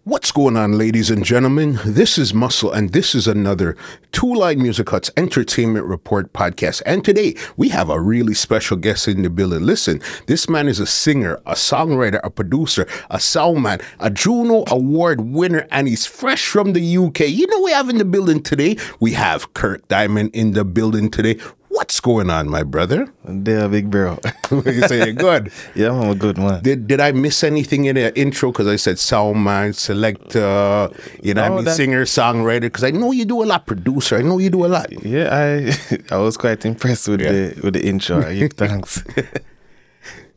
What's going on, ladies and gentlemen? This is Muscle, and this is another Two Line Music Hut's Entertainment Report podcast. And today, we have a really special guest in the building. Listen, this man is a singer, a songwriter, a producer, a soundman, a Juno Award winner, and he's fresh from the UK. You know we have in the building today? We have Kirk Diamond in the building today. What's going on, my brother? There, big bro. You say you're good? Yeah, I'm a good man. Did I miss anything in the intro? Because I said soundman, selector, singer, songwriter. Because I know you do a lot, producer. I know you do a lot. Yeah, I was quite impressed with the intro. I give thanks.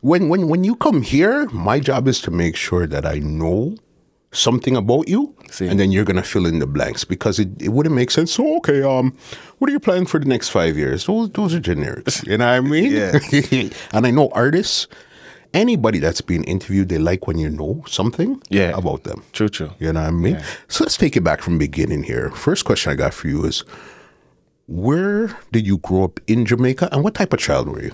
When you come here, my job is to make sure that I know something about you, and then you're gonna fill in the blanks, because it wouldn't make sense. So okay, what are you planning for the next 5 years? Those are generics, you know what I mean? Yeah. And I know artists, anybody that's being interviewed, they like when you know something about them. True. You know what I mean? Yeah. So let's take it back from the beginning here. First question I got for you is, where did you grow up in Jamaica, and what type of child were you?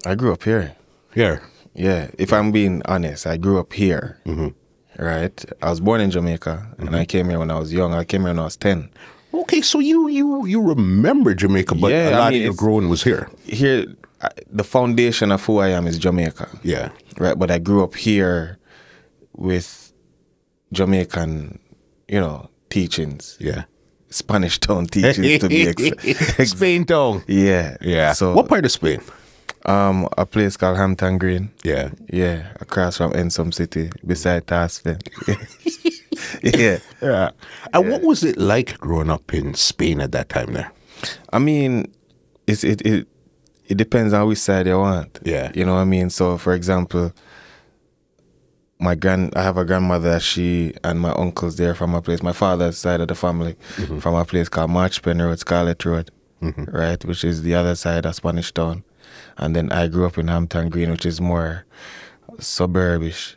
I grew up here. Here? Yeah, if I'm being honest, I grew up here. Mm-hmm. Right, I was born in Jamaica, and I came here when I was young. I came here when I was 10. Okay, so you remember Jamaica, but a lot of your growing was here. Here, the foundation of who I am is Jamaica. Yeah. Right, but I grew up here with Jamaican, teachings. Yeah. Spanish town teachings to be Spain town. Yeah. Yeah. So what part of Spain? A place called Hampton Green. Yeah. Yeah, across from Ensom City, beside Tasfin. Yeah. And what was it like growing up in Spain at that time there? I mean, it depends on which side you want. Yeah. You know what I mean? So, for example, I have a grandmother, she and my uncles there from a place, my father's side of the family, from a place called Marchpen Road, Scarlet Road, right, which is the other side of Spanish Town. And then I grew up in Hampton Green, which is more suburbish,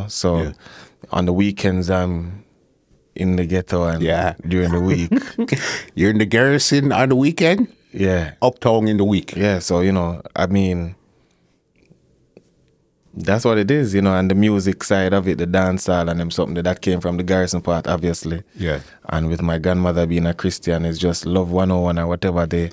So on the weekends, I'm in the ghetto, and during the week. You're in the garrison on the weekend? Yeah. Uptown in the week. Yeah, so, I mean, that's what it is, and the music side of it, the dancehall and them, something that came from the garrison part, obviously. Yeah. And with my grandmother being a Christian, it's just Love 101 or whatever the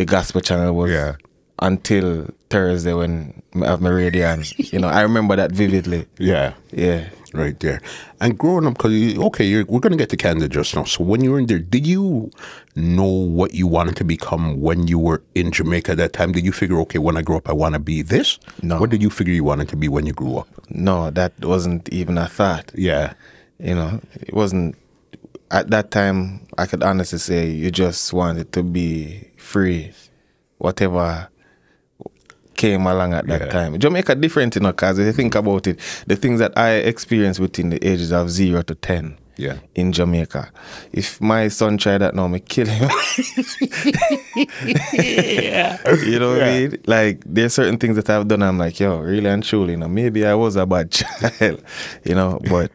gospel channel was. Yeah. Until Thursday when I have my radio on. I remember that vividly. Yeah. Yeah. Right there. And growing up, because, we're going to get to Canada just now. So when you were in there, did you know what you wanted to become when you were in Jamaica at that time? Did you figure, okay, when I grow up, I want to be this? No. What did you figure you wanted to be when you grew up? No, that wasn't even a thought. Yeah. It wasn't. At that time, I could honestly say you just wanted to be free. Whatever came along at that time. Jamaica different, because if you think about it, the things that I experienced within the ages of 0 to 10 in Jamaica, if my son tried that now, me kill him. You know what I mean? Like, there's certain things that I've done, I'm like, yo, really and truly, maybe I was a bad child, but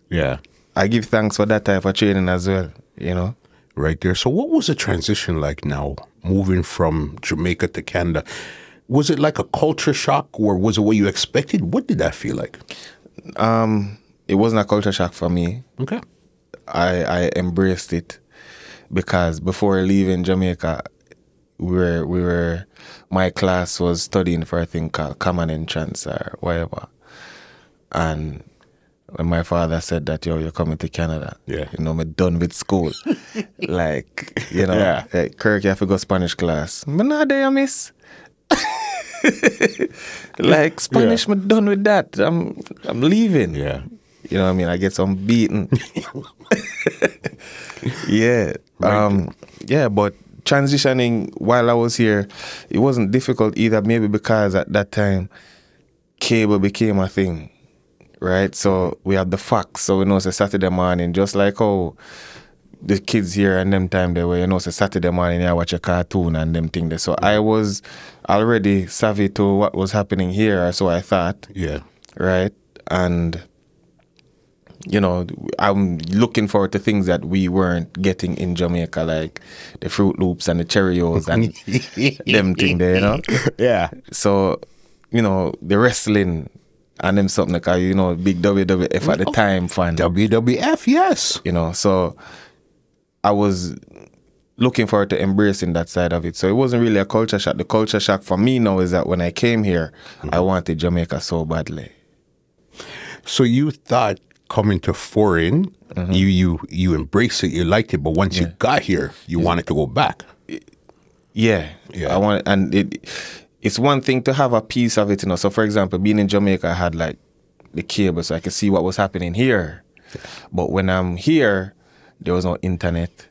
I give thanks for that type of training as well, Right there. So what was the transition like now, moving from Jamaica to Canada? Was it like a culture shock, or was it what you expected? What did that feel like? It wasn't a culture shock for me. Okay. I embraced it, because before leaving Jamaica, my class was studying for a thing called Common Entrance or whatever. And when my father said that, you're coming to Canada, me done with school. Like, like, Kirk, you have to go Spanish class. I'm not there, miss. Like, Spanish, me done with that. I'm leaving. Yeah. You know what I mean? I get some beaten. Yeah. But transitioning while I was here, it wasn't difficult either, maybe because at that time, cable became a thing, right? So we had the fax. So it's a Saturday morning, just like how the kids here and them time they were, it's a Saturday morning, I watch a cartoon and them thing there. So I was already savvy to what was happening here, so I thought. Yeah. Right? And, I'm looking forward to things that we weren't getting in Jamaica, like the Fruit Loops and the Cheerios and them thing there, Yeah. So, the wrestling and them something like, you know, big WWF at the time fan. WWF, yes. You know, so I was looking forward to embracing that side of it. So it wasn't really a culture shock. The culture shock for me now is that when I came here, I wanted Jamaica so badly. So you thought coming to foreign, you embraced it, you liked it, but once you got here, you wanted to go back. Yeah. I want, and it's one thing to have a piece of it, you know. So for example, being in Jamaica, I had like the cable so I could see what was happening here. But when I'm here, there was no internet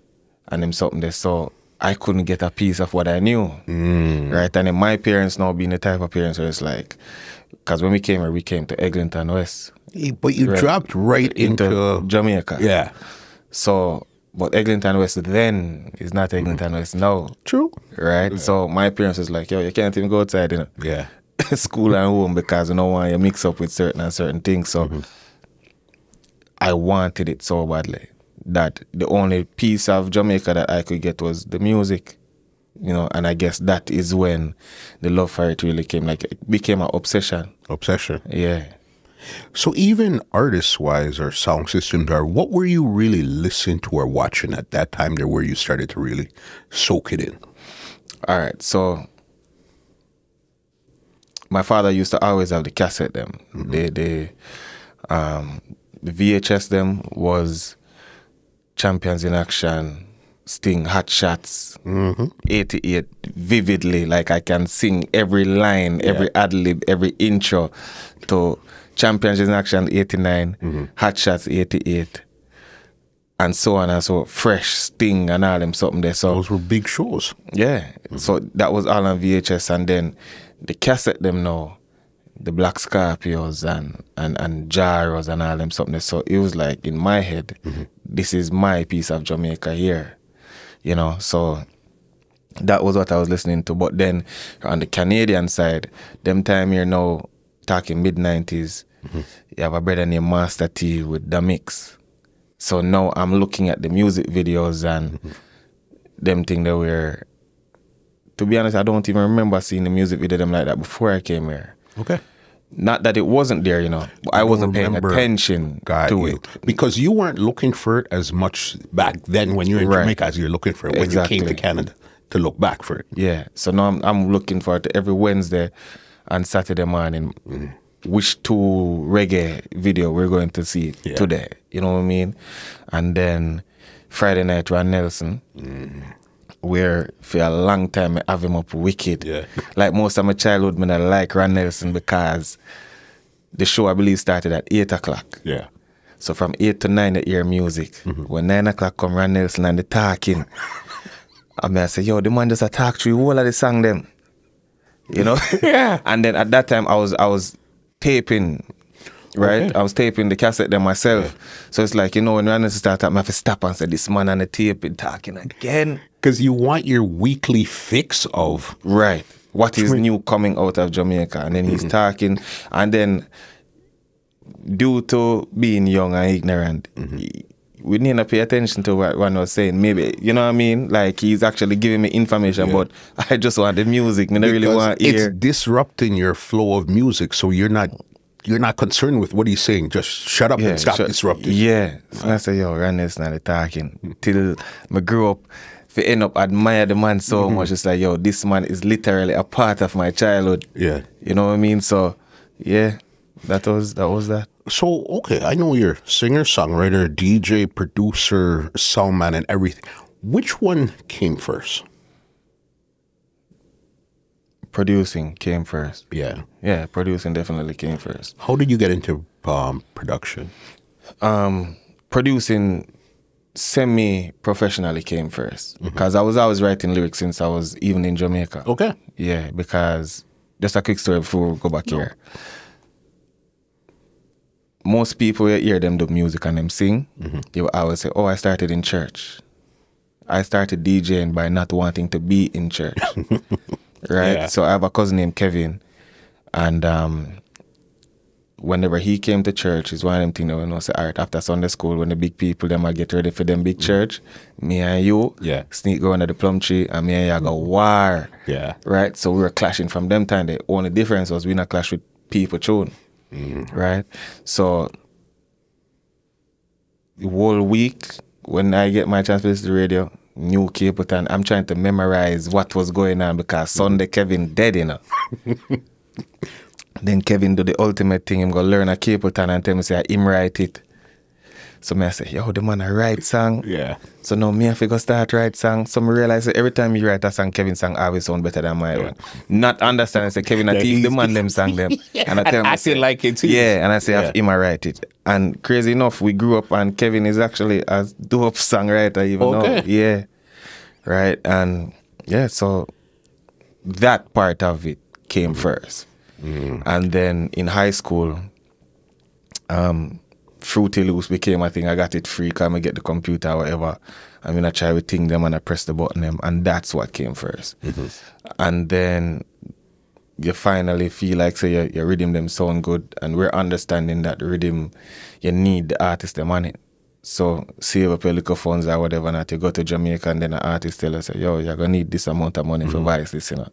and them something there, so I couldn't get a piece of what I knew. Right? And then my parents now being the type of parents where it's like, because when we came here, we came to Eglinton West. But you dropped right into Jamaica. Yeah. So, but Eglinton West then is not Eglinton West now. True. Right? Yeah. So my parents was like, yo, you can't even go outside, you know? Yeah. School and home, because you don't want you mix up with certain things. So I wanted it so badly that the only piece of Jamaica that I could get was the music, you know, and I guess that is when the love for it really came, like it became an obsession. Obsession. Yeah. So even artist-wise or song systems, or what were you really listening to or watching at that time there where you started to really soak it in? All right, so my father used to always have the cassette them. The VHS them was Champions in Action, Sting, Hot Shots, 88 vividly. Like I can sing every line, every ad-lib, every intro to Champions in Action 89, Hot Shots 88, and so on and so Fresh, Sting and all them something there. So those were big shows. Yeah. So that was all on VHS, and then the cassette them now, the Black Scorpios and Gyros and all them something there. So it was like in my head, this is my piece of Jamaica here. You know, so that was what I was listening to. But then on the Canadian side, them time here now, talking mid-90s, you have a brother named Master T with The Mix. So now I'm looking at the music videos and them thing that were, to be honest, I don't even remember seeing the music video them like that before I came here. Okay. Not that it wasn't there, you know, but I wasn't paying attention to it. Because you weren't looking for it as much back then when you were in Jamaica as you're looking for it when you came to Canada to look back for it. Yeah. So now I'm looking for it every Wednesday and Saturday morning. Which two reggae video we're going to see today. You know what I mean? And then Friday night, Ron Nelson. Where for a long time I have him up wicked. Yeah. Like most of my childhood, I like Ron Nelson because the show I believe started at 8 o'clock. Yeah. So from 8 to 9 they hear music. When 9 o'clock come Ron Nelson and the talking. I say, yo, the man just a talk through all of the song them. You know? Yeah. And then at that time I was taping. Right? Okay. I was taping the cassette there myself. Yeah. So it's like, you know, when Ron Nelson started, I have to stop and say, this man on the tape and talking again. Because you want your weekly fix of... Right. What is new coming out of Jamaica. And then he's talking. And then, due to being young and ignorant, we need to pay attention to what Ron was saying. Maybe, you know what I mean? Like, he's actually giving me information, but I just want the music. I don't really want to hear... It's disrupting your flow of music, so you're not concerned with what he's saying. Just shut up and stop disrupting. Yeah. So I say, yo, Ron Nelson not talking. Till I grew up, to end up admire the man so much. It's like, yo, this man is literally a part of my childhood. Yeah. You know what I mean? So, yeah, that was that. So, okay, I know you're singer, songwriter, DJ, producer, soundman, and everything. Which one came first? Producing came first. Yeah. Yeah, producing definitely came first. How did you get into production? Producing semi-professionally came first. Because I was always writing lyrics since I was even in Jamaica. Okay. Yeah, because, just a quick story before we go back here. Most people hear them do music and them sing. They will always say, oh, I started in church. I started DJing by not wanting to be in church. Right? Yeah. So I have a cousin named Kevin, and whenever he came to church, it's one of them things that we know, say, all right, after Sunday school, when the big people, them get ready for them big church, me and you sneak go under the plum tree, and me and you go war. Yeah. Right? So we were clashing from them time. The only difference was we not clash with people tune. right? So the whole week when I get my chance to listen to the radio, new Capleton, I'm trying to memorize what was going on because Sunday Kevin dead, you know. Then Kevin do the ultimate thing. Him go learn a Capleton and tell me say him write it. So me I say, yo, the man a write song. Yeah. So now me have to go start write song. So me realize that every time you write a song, Kevin song always sound better than my one. Not understand. I say, Kevin, I teach the man them song them. And I tell him, I still like it too. yeah, and I say, have him a write it. And crazy enough, we grew up and Kevin is actually a dope songwriter even now. Yeah. Right. And yeah, so that part of it came first. And then in high school, Fruity Loops became a thing. I got it free because I get the computer or whatever. I mean, I try to ting them and I press the button them, and that's what came first. And then you finally feel like, say, your rhythm them sound good, and we're understanding that the rhythm, you need the artist them on it. So save up your little funds or whatever, not to go to Jamaica, and then an artist tell us, say, yo, you're going to need this amount of money for voice this, you know.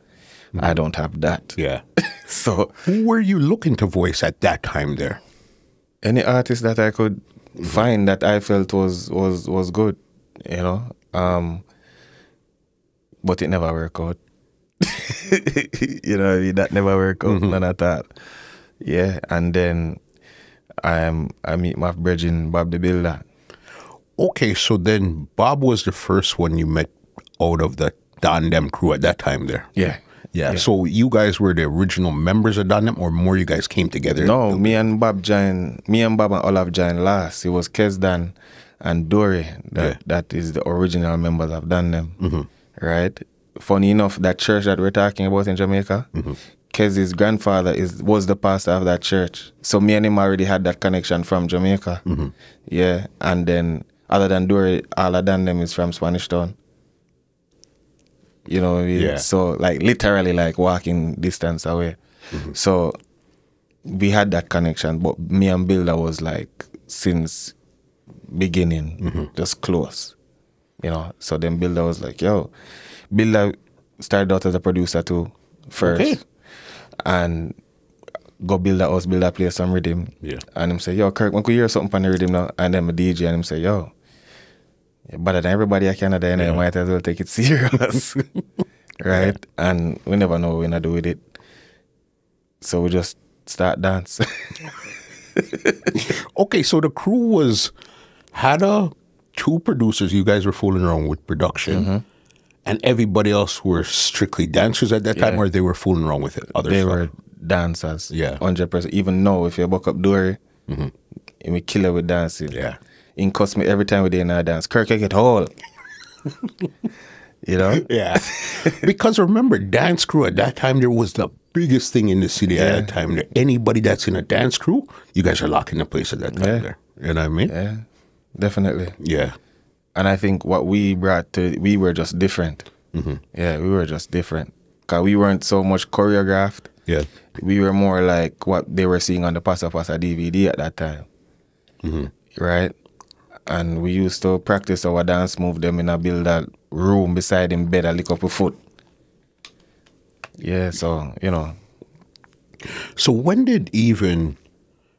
I don't have that. Yeah. So who were you looking to voice at that time there? Any artist that I could find that I felt was good, you know. But it never worked out. You know what I mean? That never worked out, none at all. Yeah, and then I meet my brethren, Bob Di Builda. Okay, so then Bob was the first one you met out of the Don Dem crew at that time there. Yeah. Yeah. So you guys were the original members of Don Dem, or more you guys came together? No, me and Bob and Olaf joined last. It was Kesdan and Dory that is the original members of Don Dem. Right? Funny enough, that church that we're talking about in Jamaica, Kez's grandfather was the pastor of that church. So me and him already had that connection from Jamaica. Yeah. And then other than Dory, all of Don Dem is from Spanish Town. You know what I mean? Yeah. So like literally like walking distance away. So we had that connection, but me and Builda was like since beginning, just close. You know, so then Builda was like, yo, Builda started out as a producer too first. And go Builda play some rhythm. Yeah. And him say, yo, Kirk, when could you hear something on the rhythm now? And then my DJ and him say, yo, better than everybody in Canada, and I might as well take it serious. Right? And we never know what we're gonna do with it. So we just start dance. Okay, so the crew had two producers. You guys were fooling around with production. And everybody else were strictly dancers at that time, or they were fooling around with it? They were dancers. Yeah. 100%. Even now, if you buck up Dory, and we kill her with dancing. Yeah. It cost me every time we did in our dance. Kirk, I get whole. You know? Yeah. Because remember, dance crew at that time, there was the biggest thing in the city at that time. Anybody that's in a dance crew, you guys are locking the place at that time there. You know what I mean? Yeah, definitely. Yeah. And I think what we brought to, we were just different. Yeah, we were just different. Because we weren't so much choreographed. Yeah. We were more like what they were seeing on the Passa Passa DVD at that time. Right? And we used to practice our dance move them in a builder room beside him bed, a lick up a foot. Yeah, so, you know. So when did even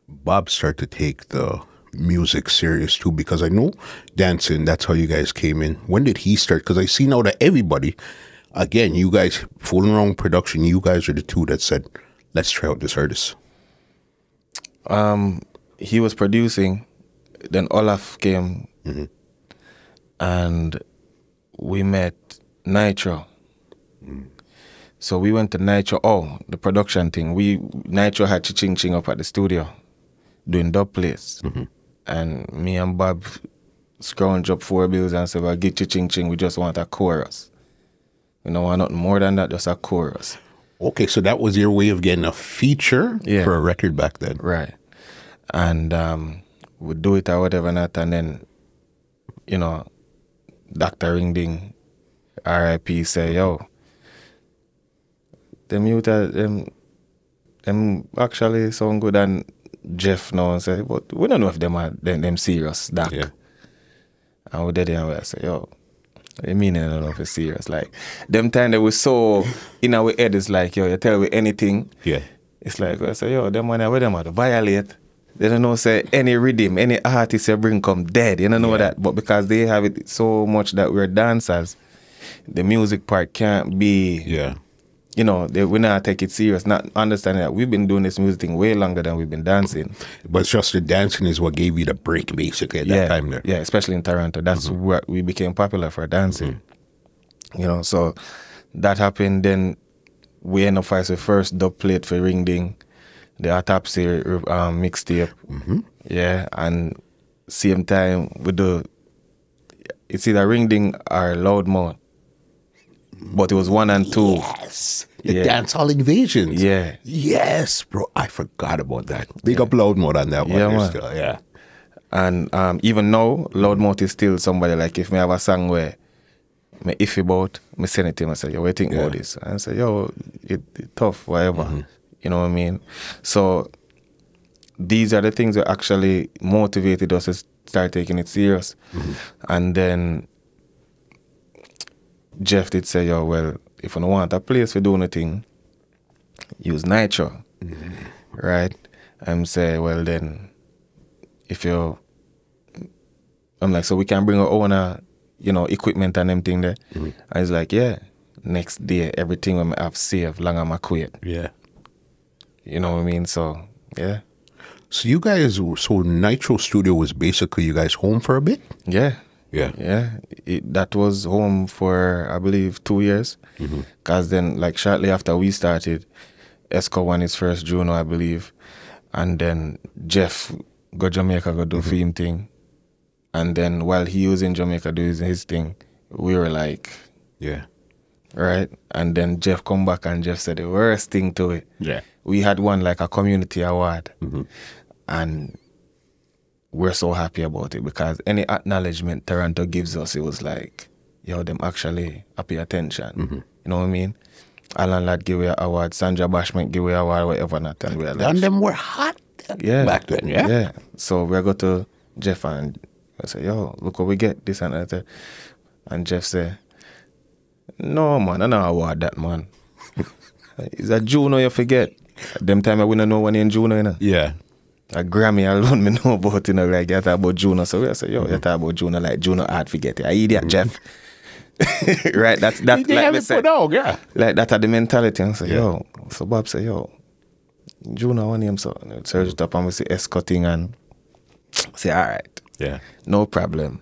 Bob start to take the music serious too? Because I know dancing, that's how you guys came in. When did he start? Because I see now that everybody, again, you guys fooling around with production, you guys are the two that said, let's try out this artist. He was producing. Then Olaf came, and we met Nitro. So we went to Nitro. Oh, the production thing. Nitro had Ching Ching up at the studio doing dub plays. And me and Bob scrounge up 4 bills and said, well, get Ching Ching, we just want a chorus. We don't want nothing more than that, just a chorus. Okay, so that was your way of getting a feature for a record back then. Right. And would do it or whatever not, and then, you know, Dr. Ringding, R.I.P. say, yo, them youth, them actually sound good, and Jeff now and say, but we don't know if them are them serious, Doc. Yeah. And we did it and we say, yo, I mean, I don't know if it's serious. Like, them time that we saw in our head is like, yo, you tell me anything. Yeah. It's like, I say, yo, them man, where them at? Violate. They don't know, say, any rhythm, any artist you bring come dead. You don't know that. But because they have it so much that we're dancers, the music part can't be, you know, we not take it serious. Not understanding that we've been doing this music thing way longer than we've been dancing. But it's just the dancing is what gave you the break, basically, at that time there. Yeah, especially in Toronto. That's where we became popular for dancing. You know, so that happened. Then we end up fighting the first dub plate for Ring Ding, the Autopsy mixtape. Yeah, and same time we do, it's either Ring Ding or Loudmouth. But it was 1 and 2. Yes. The Dancehall Invasions. Yeah. Yes, bro. I forgot about that. Big up Loudmouth on that one. Yeah, man. Still, And even now, Loudmouth is still somebody, like, if me have a song where me iffy about, me send it to him and say, yo, what do you think about this? And I say, yo, it tough, whatever. You know what I mean? So these are the things that actually motivated us to start taking it serious. And then Jeff did say, yo, well, if you don't want a place for doing a thing, use Nitro. Right? And say, well, then, if you, I'm like, so we can bring our own, you know, equipment and them thing there. And he's like, yeah. Next day, everything we have saved, long as I quit. Yeah. You know what I mean? So, yeah. So you guys, so Nitro Studio was basically you guys home for a bit? Yeah. Yeah. Yeah. That was home for, I believe, 2 years. Because then, like, shortly after we started, Esco won his first Juno, I believe. And then Jeff go Jamaica, go do film thing. And then while he was in Jamaica doing his thing, we were like, right? And then Jeff come back and Jeff said the worst thing to it. Yeah. We had won like a community award. And we're so happy about it because any acknowledgement Toronto gives us, it was like, yo, them actually pay attention. You know what I mean? Alan Ladd give away an award, Sandra Bashment give away an award, whatever not. And we're like, And them were hot back then, Yeah. So we go to Jeff and I say, yo, look what we get, this and that. And Jeff say, no, man, I don't award that, man. It's a Juno you forget. Them time I wouldn't know when in Juno, you know? Yeah. A Grammy alone, me know about, you know, like, you talk about Juno. So we say, yo, you talk about Juno, like, Juno hard forget it. I idiot, Jeff. Right, that's They like have me it say, put out, yeah. like that are the mentality. And say, yo, so Bob say, yo, Juno one name, so search it up and we see escorting and say, all right, Yeah. no problem.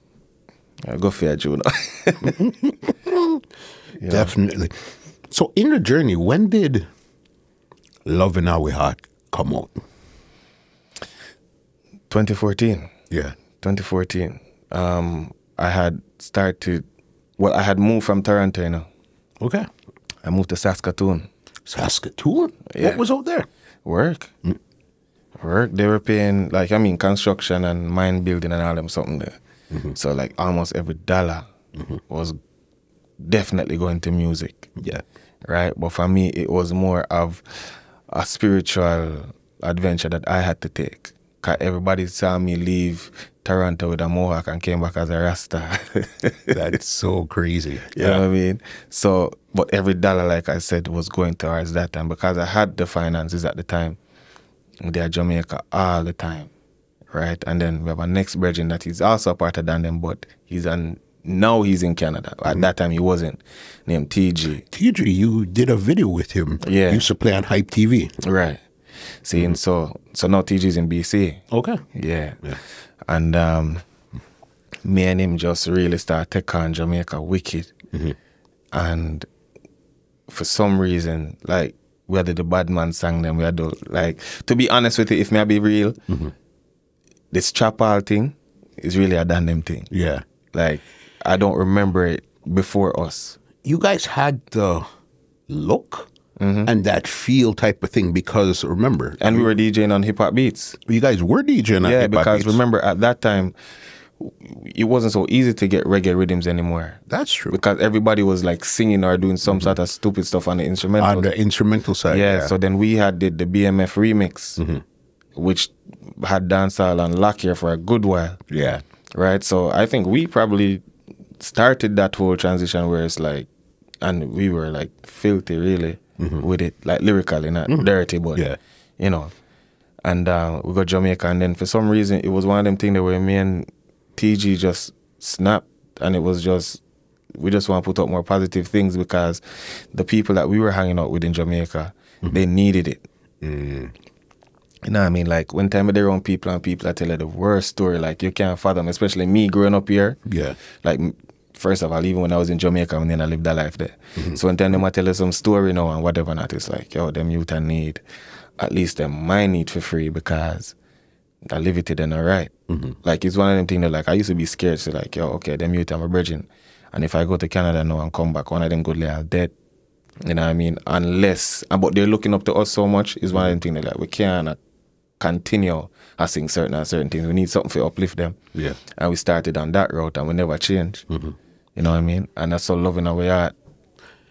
I'll go for Juno. Definitely. So in the journey, when did Love and How We Hot come out? 2014. Yeah. 2014. I had started, well, I had moved from Toronto, you know. Okay. I moved to Saskatoon. Saskatoon? Yeah. What was out there? Work. Work. They were paying, like, I mean, construction and mine building and all them something there. So, like, almost every dollar was definitely going to music. Yeah. Right? But for me, it was more of a spiritual adventure that I had to take. Because everybody saw me leave Toronto with a mohawk and came back as a Rasta. That's so crazy. You know what I mean? So, but every dollar, like I said, was going towards that. And because I had the finances at the time, they are Jamaica all the time, right? And then we have a next brethren that is also a part of Don Dem, but now he's in Canada. At that time, he wasn't, named TG. TG, you did a video with him. Yeah. You used to play on Hype TV. Right. See, and so now TG's in BC. Okay. Yeah. And me and him just really start take on Jamaica wicked. And for some reason, like, we had the Bad Man sang them, we had the, like, to be honest with you, if me I be real, this trap all thing is really a Don Dem thing. Yeah. Like, I don't remember it before us. You guys had the look and that feel type of thing because, remember. And we were DJing on hip hop beats. You guys were DJing on hip hop because beats. remember at that time, it wasn't so easy to get reggae rhythms anymore. That's true. Because everybody was like singing or doing some sort of stupid stuff on the instrumental. On the instrumental side. Yeah, so then we had the BMF remix, which had dancehall and lock here for a good while. Yeah. Right? So I think we probably started that whole transition where it's like, and we were like filthy really with it, like lyrically, not dirty, but you know. And we got Jamaica, and then for some reason it was one of them things that where me and TG just snapped, and it was just we just want to put up more positive things because the people that we were hanging out with in Jamaica, they needed it. You know what I mean? Like when time they're around people and people that tell you the worst story, like you can't fathom, especially me growing up here. Yeah. Like first of all, even when I was in Jamaica, and then I lived that life there. So when time they might tell you some story now and whatever not, it's like, yo, them youth and need at least them my need for free because I live it then alright. Like it's one of them things that like I used to be scared, so like, yo, okay, them youth I'm a virgin. And if I go to Canada now and come back, one of them good lay all dead. You know what I mean? Unless but they're looking up to us so much, is one of them things that like we can't continue asking certain things. We need something to uplift them. Yeah. And we started on that route and we never changed. You know what I mean? And that's how Loving Our Heart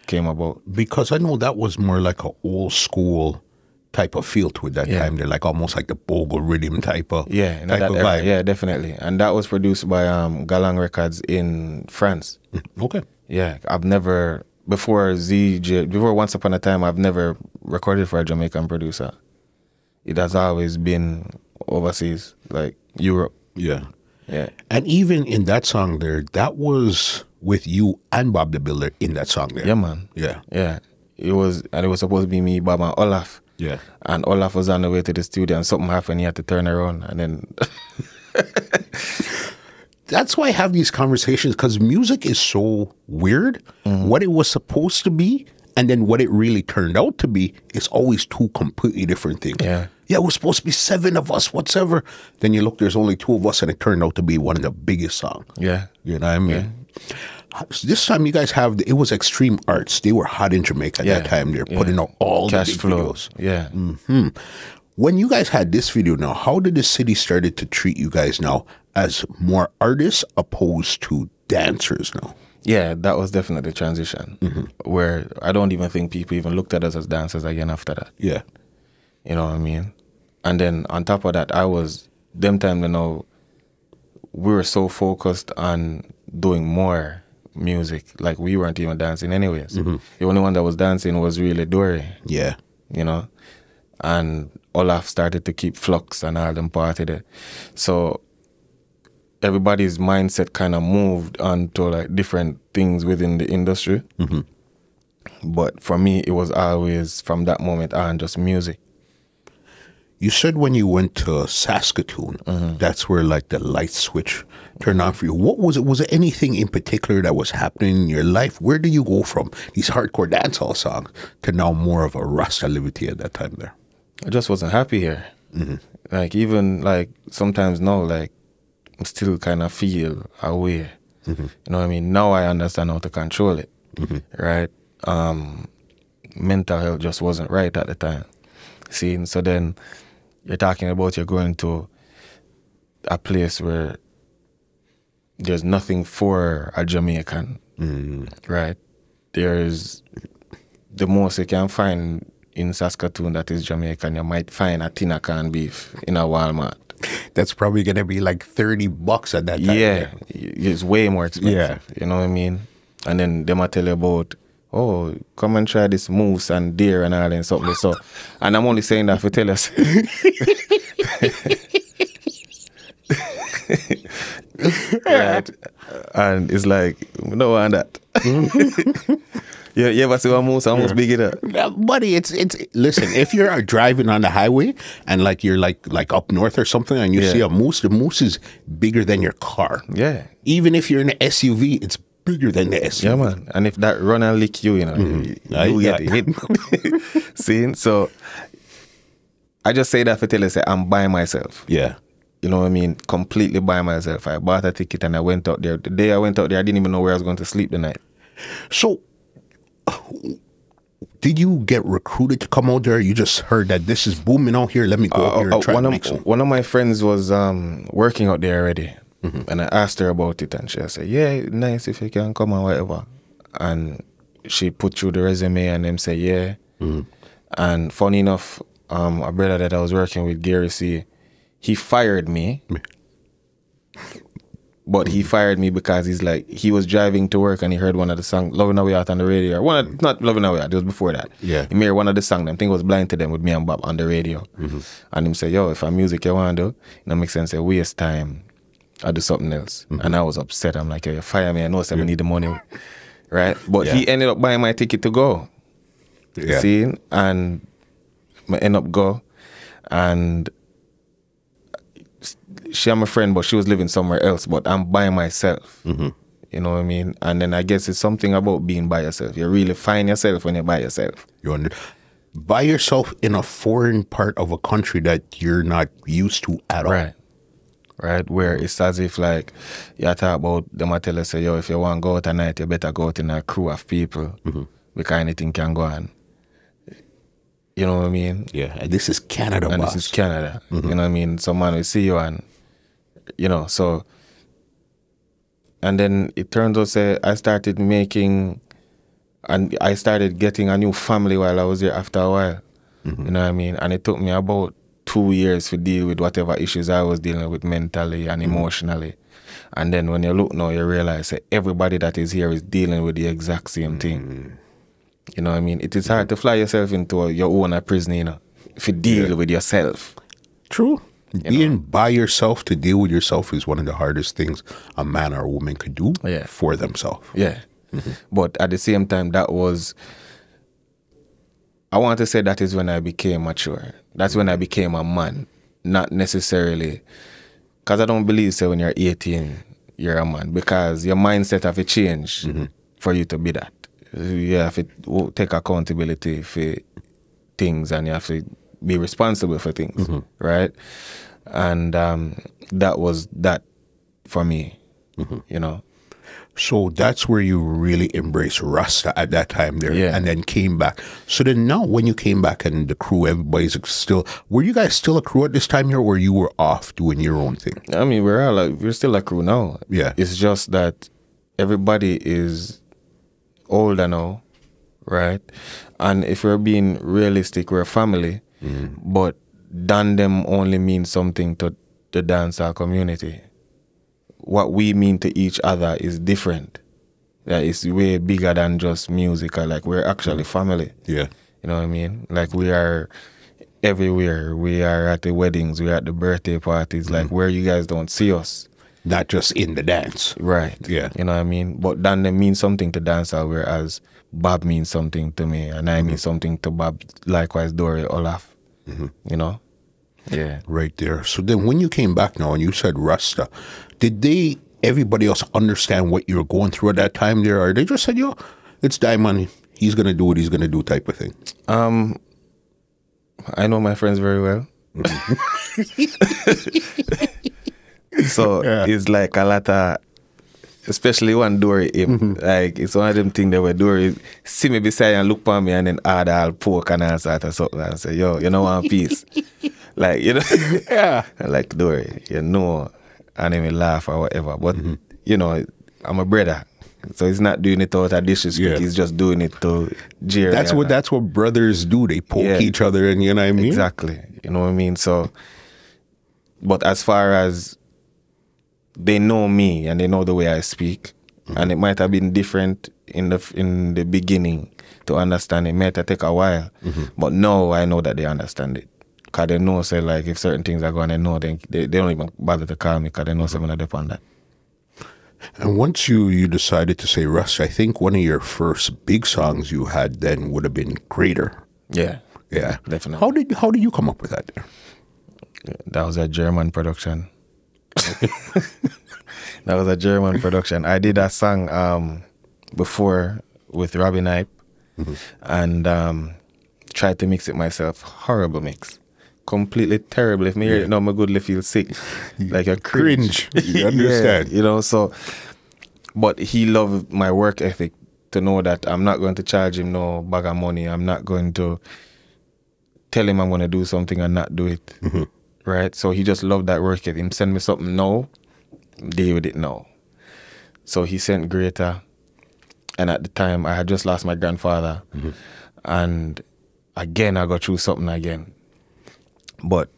came about. Because I know that was more like an old school type of feel to it that time. They're like almost like the bogle rhythm type of vibe. Yeah, definitely. And that was produced by Galang Records in France. Okay. Yeah, I've never before Once Upon a Time I've never recorded for a Jamaican producer. It has always been overseas, like Europe. Yeah. Yeah. And even in that song there, that was with you and Bob Di Builda in that song there. Yeah, man. Yeah. Yeah. It was supposed to be me, Bob, and Olaf. Yeah. And Olaf was on the way to the studio and something happened, he had to turn around and then That's why I have these conversations, because music is so weird. What it was supposed to be and then what it really turned out to be is always two completely different things. Yeah. Yeah, it was supposed to be 7 of us, whatever. Then you look, there's only 2 of us, and it turned out to be one of the biggest songs. Yeah. You know what I mean? Yeah. This time you guys it was Extreme Arts. They were hot in Jamaica at that time. They're putting out all the big videos. Yeah. When you guys had this video now, how did the city started to treat you guys now as more artists opposed to dancers now? Yeah, that was definitely a transition where I don't even think people even looked at us as dancers again after that. Yeah. You know what I mean? And then on top of that, we were so focused on doing more music. Like we weren't even dancing anyways. The only one that was dancing was really Dory. Yeah. You know? And Olaf started to keep Flux and all them party there. So everybody's mindset kind of moved on to like different things within the industry. But for me, it was always from that moment on just music. You said when you went to Saskatoon, that's where like the light switch turned on for you. What was it? Was it anything in particular that was happening in your life? Where do you go from these hardcore dancehall songs to now more of a Rasta liberty at that time there? I just wasn't happy here. Like even like sometimes now, like I still kind of feel away. You know what I mean? Now I understand how to control it, right? Mental health just wasn't right at the time. See, so then you're talking about you're going to a place where there's nothing for a Jamaican, right? There's the most you can find in Saskatoon that is Jamaican. You might find a tin of canned beef in a Walmart. That's probably going to be like $30 at that time. Yeah, it's way more expensive. Yeah. You know what I mean? And then they might tell you about, oh, come and try this moose and deer and all and something. So, and I'm only saying that for tell us. Right. And it's like, we don't want that. You ever see a moose almost big it up? Buddy, it's listen, if you're driving on the highway and like you're like up north or something and you see a moose, the moose is bigger than your car. Yeah. Even if you're in an SUV, it's bigger than the SUV. Yeah, man. And if that run and lick you, you know, you get hit. See? So I just say that for tell you, say I'm by myself. Yeah. You know what I mean? Completely by myself. I bought a ticket and I went out there. The day I went out there, I didn't even know where I was going to sleep the night. So did you get recruited to come out there? You just heard that this is booming out here. Let me go out here and try to make some. One of my friends was working out there already. And I asked her about it and she said, yeah, nice if you can come and whatever. And she put through the resume and them say, yeah. And funny enough, a brother that I was working with, Gary C., he fired me But he fired me because he's like, he was driving to work and he heard one of the songs, Loving Away Out on the radio. Not Loving Away Out, it was before that. Yeah. He made one of the songs, I think it was Blind to Them with me and Bob on the radio. And him say, yo, if I'm music you want to do, it don't make sense, waste time, I'll do something else. And I was upset. I'm like, yo, you fire me, I know I need the money. Right? But he ended up buying my ticket to go. Yeah. See? And I end up go. And she am a friend, but she was living somewhere else. But I'm by myself. You know what I mean? And then I guess it's something about being by yourself. You really find yourself when you're by yourself. By yourself in a foreign part of a country that you're not used to at all. Right, where it's as if like you talk about them, I tell you, say, yo, if you want to go out tonight, you better go out in a crew of people because anything can go on. You know what I mean? Yeah, and this is Canada, and boss. This is Canada. You know what I mean? Some man will see you and, you know, so. And then it turns out, say, I started making, and I started getting a new family while I was there after a while. You know what I mean? And it took me about 2 years to deal with whatever issues I was dealing with mentally and emotionally. And then when you look now, you realize that everybody that is here is dealing with the exact same thing. You know what I mean? It is hard to fly yourself into your own prison, you know, if you deal with yourself. True. Being by yourself to deal with yourself is one of the hardest things a man or a woman could do for themselves. Yeah. But at the same time, that was, I want to say that is when I became mature. That's when I became a man. Not necessarily, because I don't believe so when you're 18, you're a man. Because your mindset have to change for you to be that. You have to take accountability for things and you have to be responsible for things, right? And that was that for me, you know. So that's where you really embraced Rasta at that time there, and then came back. So then now when you came back and the crew, everybody's still, were you guys still a crew at this time here or you were off doing your own thing? I mean, we're still a crew now. Yeah. It's just that everybody is older now, right? And if we're being realistic, we're a family, but Don Dem only means something to the dancehall community. What we mean to each other is different. Yeah, it's way bigger than just music. Like, we're actually family. Yeah. You know what I mean? Like, we are everywhere. We are at the weddings. We are at the birthday parties. Like, where you guys don't see us. Not just in the dance. Right. Yeah. You know what I mean? But Don Dem means something to dancehall, whereas Bob means something to me, and I mean something to Bob. Likewise, Dory, Olaf. You know? Yeah. Right there. So then when you came back now and you said Rasta, did everybody else understand what you were going through at that time there? Or they just said, yo, it's Diamond, he's going to do what he's going to do type of thing? I know my friends very well. So it's like a lot of, especially one Dory, like it's one of them things that where Dory see me beside and look on me and then add all pork and all sort of something and say, yo, you know one piece. Like, you know, like Dory, you know, and then we laugh or whatever. But, you know, I'm a brother. So he's not doing it out of disrespect. He's just doing it to jeer. That's what brothers do. They poke each other and, you know what I mean? Exactly. You know what I mean? So, but as far as they know me and they know the way I speak, and it might have been different in the beginning to understand. It might have take a while. But now I know that they understand it. Because they know, say, like, if certain things are going, they know, they don't even bother to call me because they know I'm going to depend on that. And once you decided to say Russ, I think one of your first big songs you had then would have been Greater. Yeah. Yeah. Definitely. How did you come up with that? That was a German production. That was a German production. I did a song before with Robin Hype and tried to mix it myself. Horrible mix. Completely terrible. If me hear it now, my goodly feel sick. Like a cringe. You understand? You know, so, but he loved my work ethic to know that I'm not going to charge him no bag of money. I'm not going to tell him I'm going to do something and not do it. Right? So he just loved that work ethic. Him send me something now, deal with it now. So he sent Greater. And at the time, I had just lost my grandfather. And again, I got through something again. But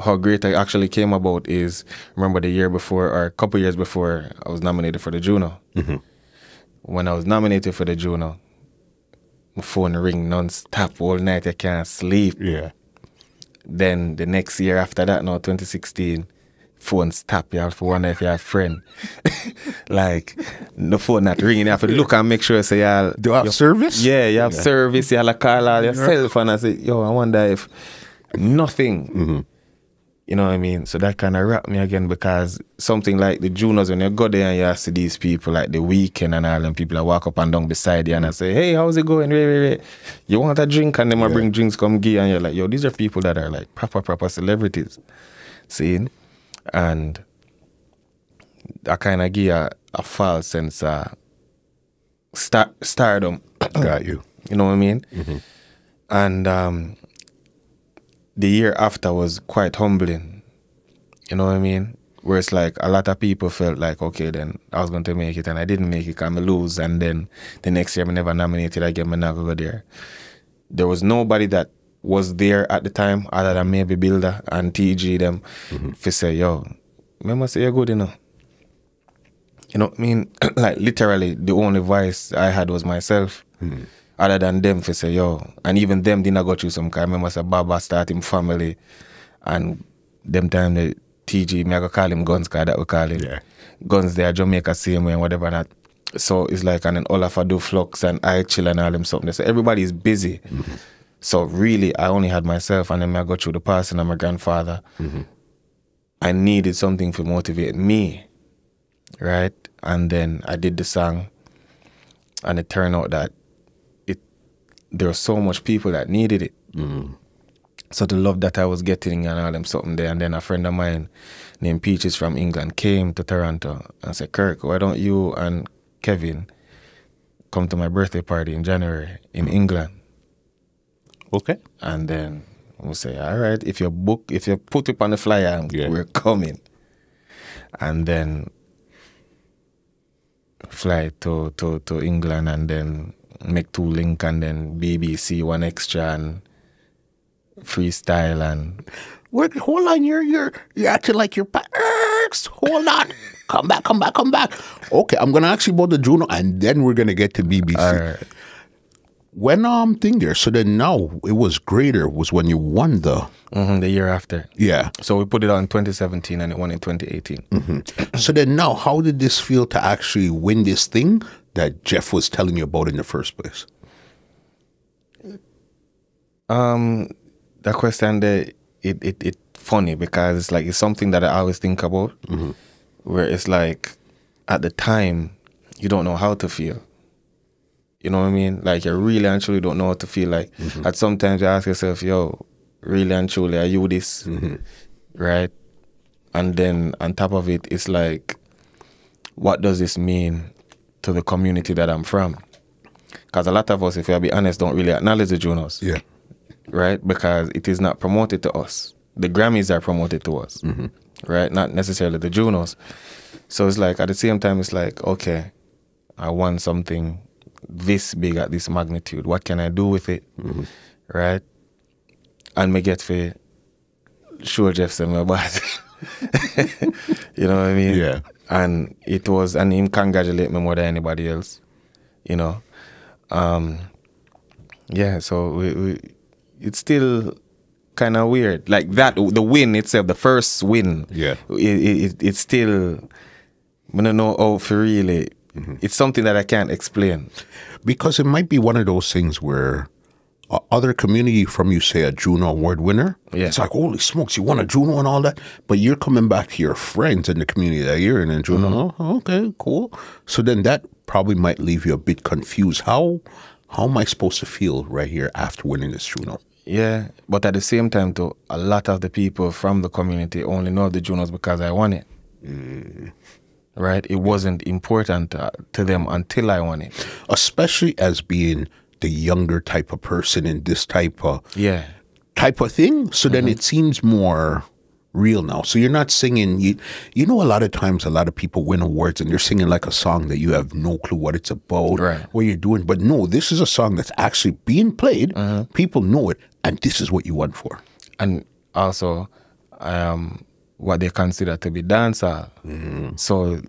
how great I actually came about is, remember the year before, or a couple years before, I was nominated for the Juno. When I was nominated for the Juno, my phone ring non-stop all night, I can't sleep. Yeah. Then the next year after that, now 2016, phone stop, you have to wonder if you have a friend. Like, the phone not ringing, you have to look and make sure, say, do you have service? Yeah, you have service, you have to call all your cell phone and say, yo, I wonder if nothing. You know what I mean? So that kind of wrapped me again, because something like the Junos, when you go there and you see these people like the Weekend and all them people that walk up and down beside you and I say, hey, how's it going? Wait. You want a drink? And them bring drinks, come give, and you're like, yo, these are people that are like proper celebrities. See? And I kind of give a false sense of stardom. Got you. You know what I mean? And the year after was quite humbling. You know what I mean? Where it's like a lot of people felt like, okay, then I was going to make it and I didn't make it, I lose. And then the next year I never nominated again, I never go there. There was nobody that was there at the time other than maybe Builda and TG them to say, yo, remember say you're good enough. You know what I mean? Like literally the only voice I had was myself. Other than them to say, yo, and even them didn't go through some kind. I remember say Baba starting family and them time the TG, me I go call him Guns, cause that we call him. Yeah. Guns there, Jamaica same way and whatever that. So it's like, and then Olaf do Flux and I Chill and all them something. So everybody is busy. So really, I only had myself, and then I go through the passing of my grandfather. I needed something to motivate me, right? And then I did the song, and it turned out that there were so much people that needed it. So the love that I was getting and all them something there, and then a friend of mine named Peaches from England came to Toronto and said, Kirk, why don't you and Kevin come to my birthday party in January in England? Okay. And then we say, all right, if you put it on the flyer, we're coming. And then fly to England and then make 2 link and then BBC 1 extra and freestyle and hold on, you're acting like you're hold on. Come back. Okay, I'm gonna ask you about the Juno and then we're gonna get to BBC. all right. When thing there, so then now it was greater was when you won the The year after. Yeah. So we put it on in 2017 and it won in 2018. So then now how did this feel to actually win this thing that Jeff was telling you about in the first place? That question there, it funny because it's like it's something that I always think about. Where it's like at the time you don't know how to feel. You know what I mean? Like you really and truly don't know how to feel. Like at sometimes you ask yourself, yo, really and truly, are you this? Right? And then on top of it, it's like, what does this mean to the community that I'm from? Because a lot of us, if I'll be honest, don't really acknowledge the Junos. Yeah. Right? Because it is not promoted to us. The Grammys are promoted to us. Right? Not necessarily the Junos. So it's like, at the same time, it's like, okay, I want something this big at this magnitude. What can I do with it? Right? And me get for sure Jeff said my bad. You know what I mean? Yeah. And it was, and him congratulate me more than anybody else. You know? Yeah, so we it's still kind of weird. Like that, the win itself, the first win. Yeah. It's still, I don't know how for really. It's something that I can't explain. Because it might be one of those things where other community from you, say, a Juno Award winner, it's like, holy smokes, you won a Juno and all that, but you're coming back to your friends in the community that you're in and Juno, oh, okay, cool. So then that probably might leave you a bit confused. How am I supposed to feel right here after winning this Juno? Yeah, but at the same time, too, a lot of the people from the community only know the Junos because I won it. Right? It wasn't important to them until I won it. Especially as being the younger type of person in this type of thing. So then it seems more real now. So you're not singing, you know, a lot of times a lot of people win awards and they're singing like a song that you have no clue what it's about, what you're doing. But no, this is a song that's actually being played. People know it, and this is what you won for. And also, what they consider to be dancehall. So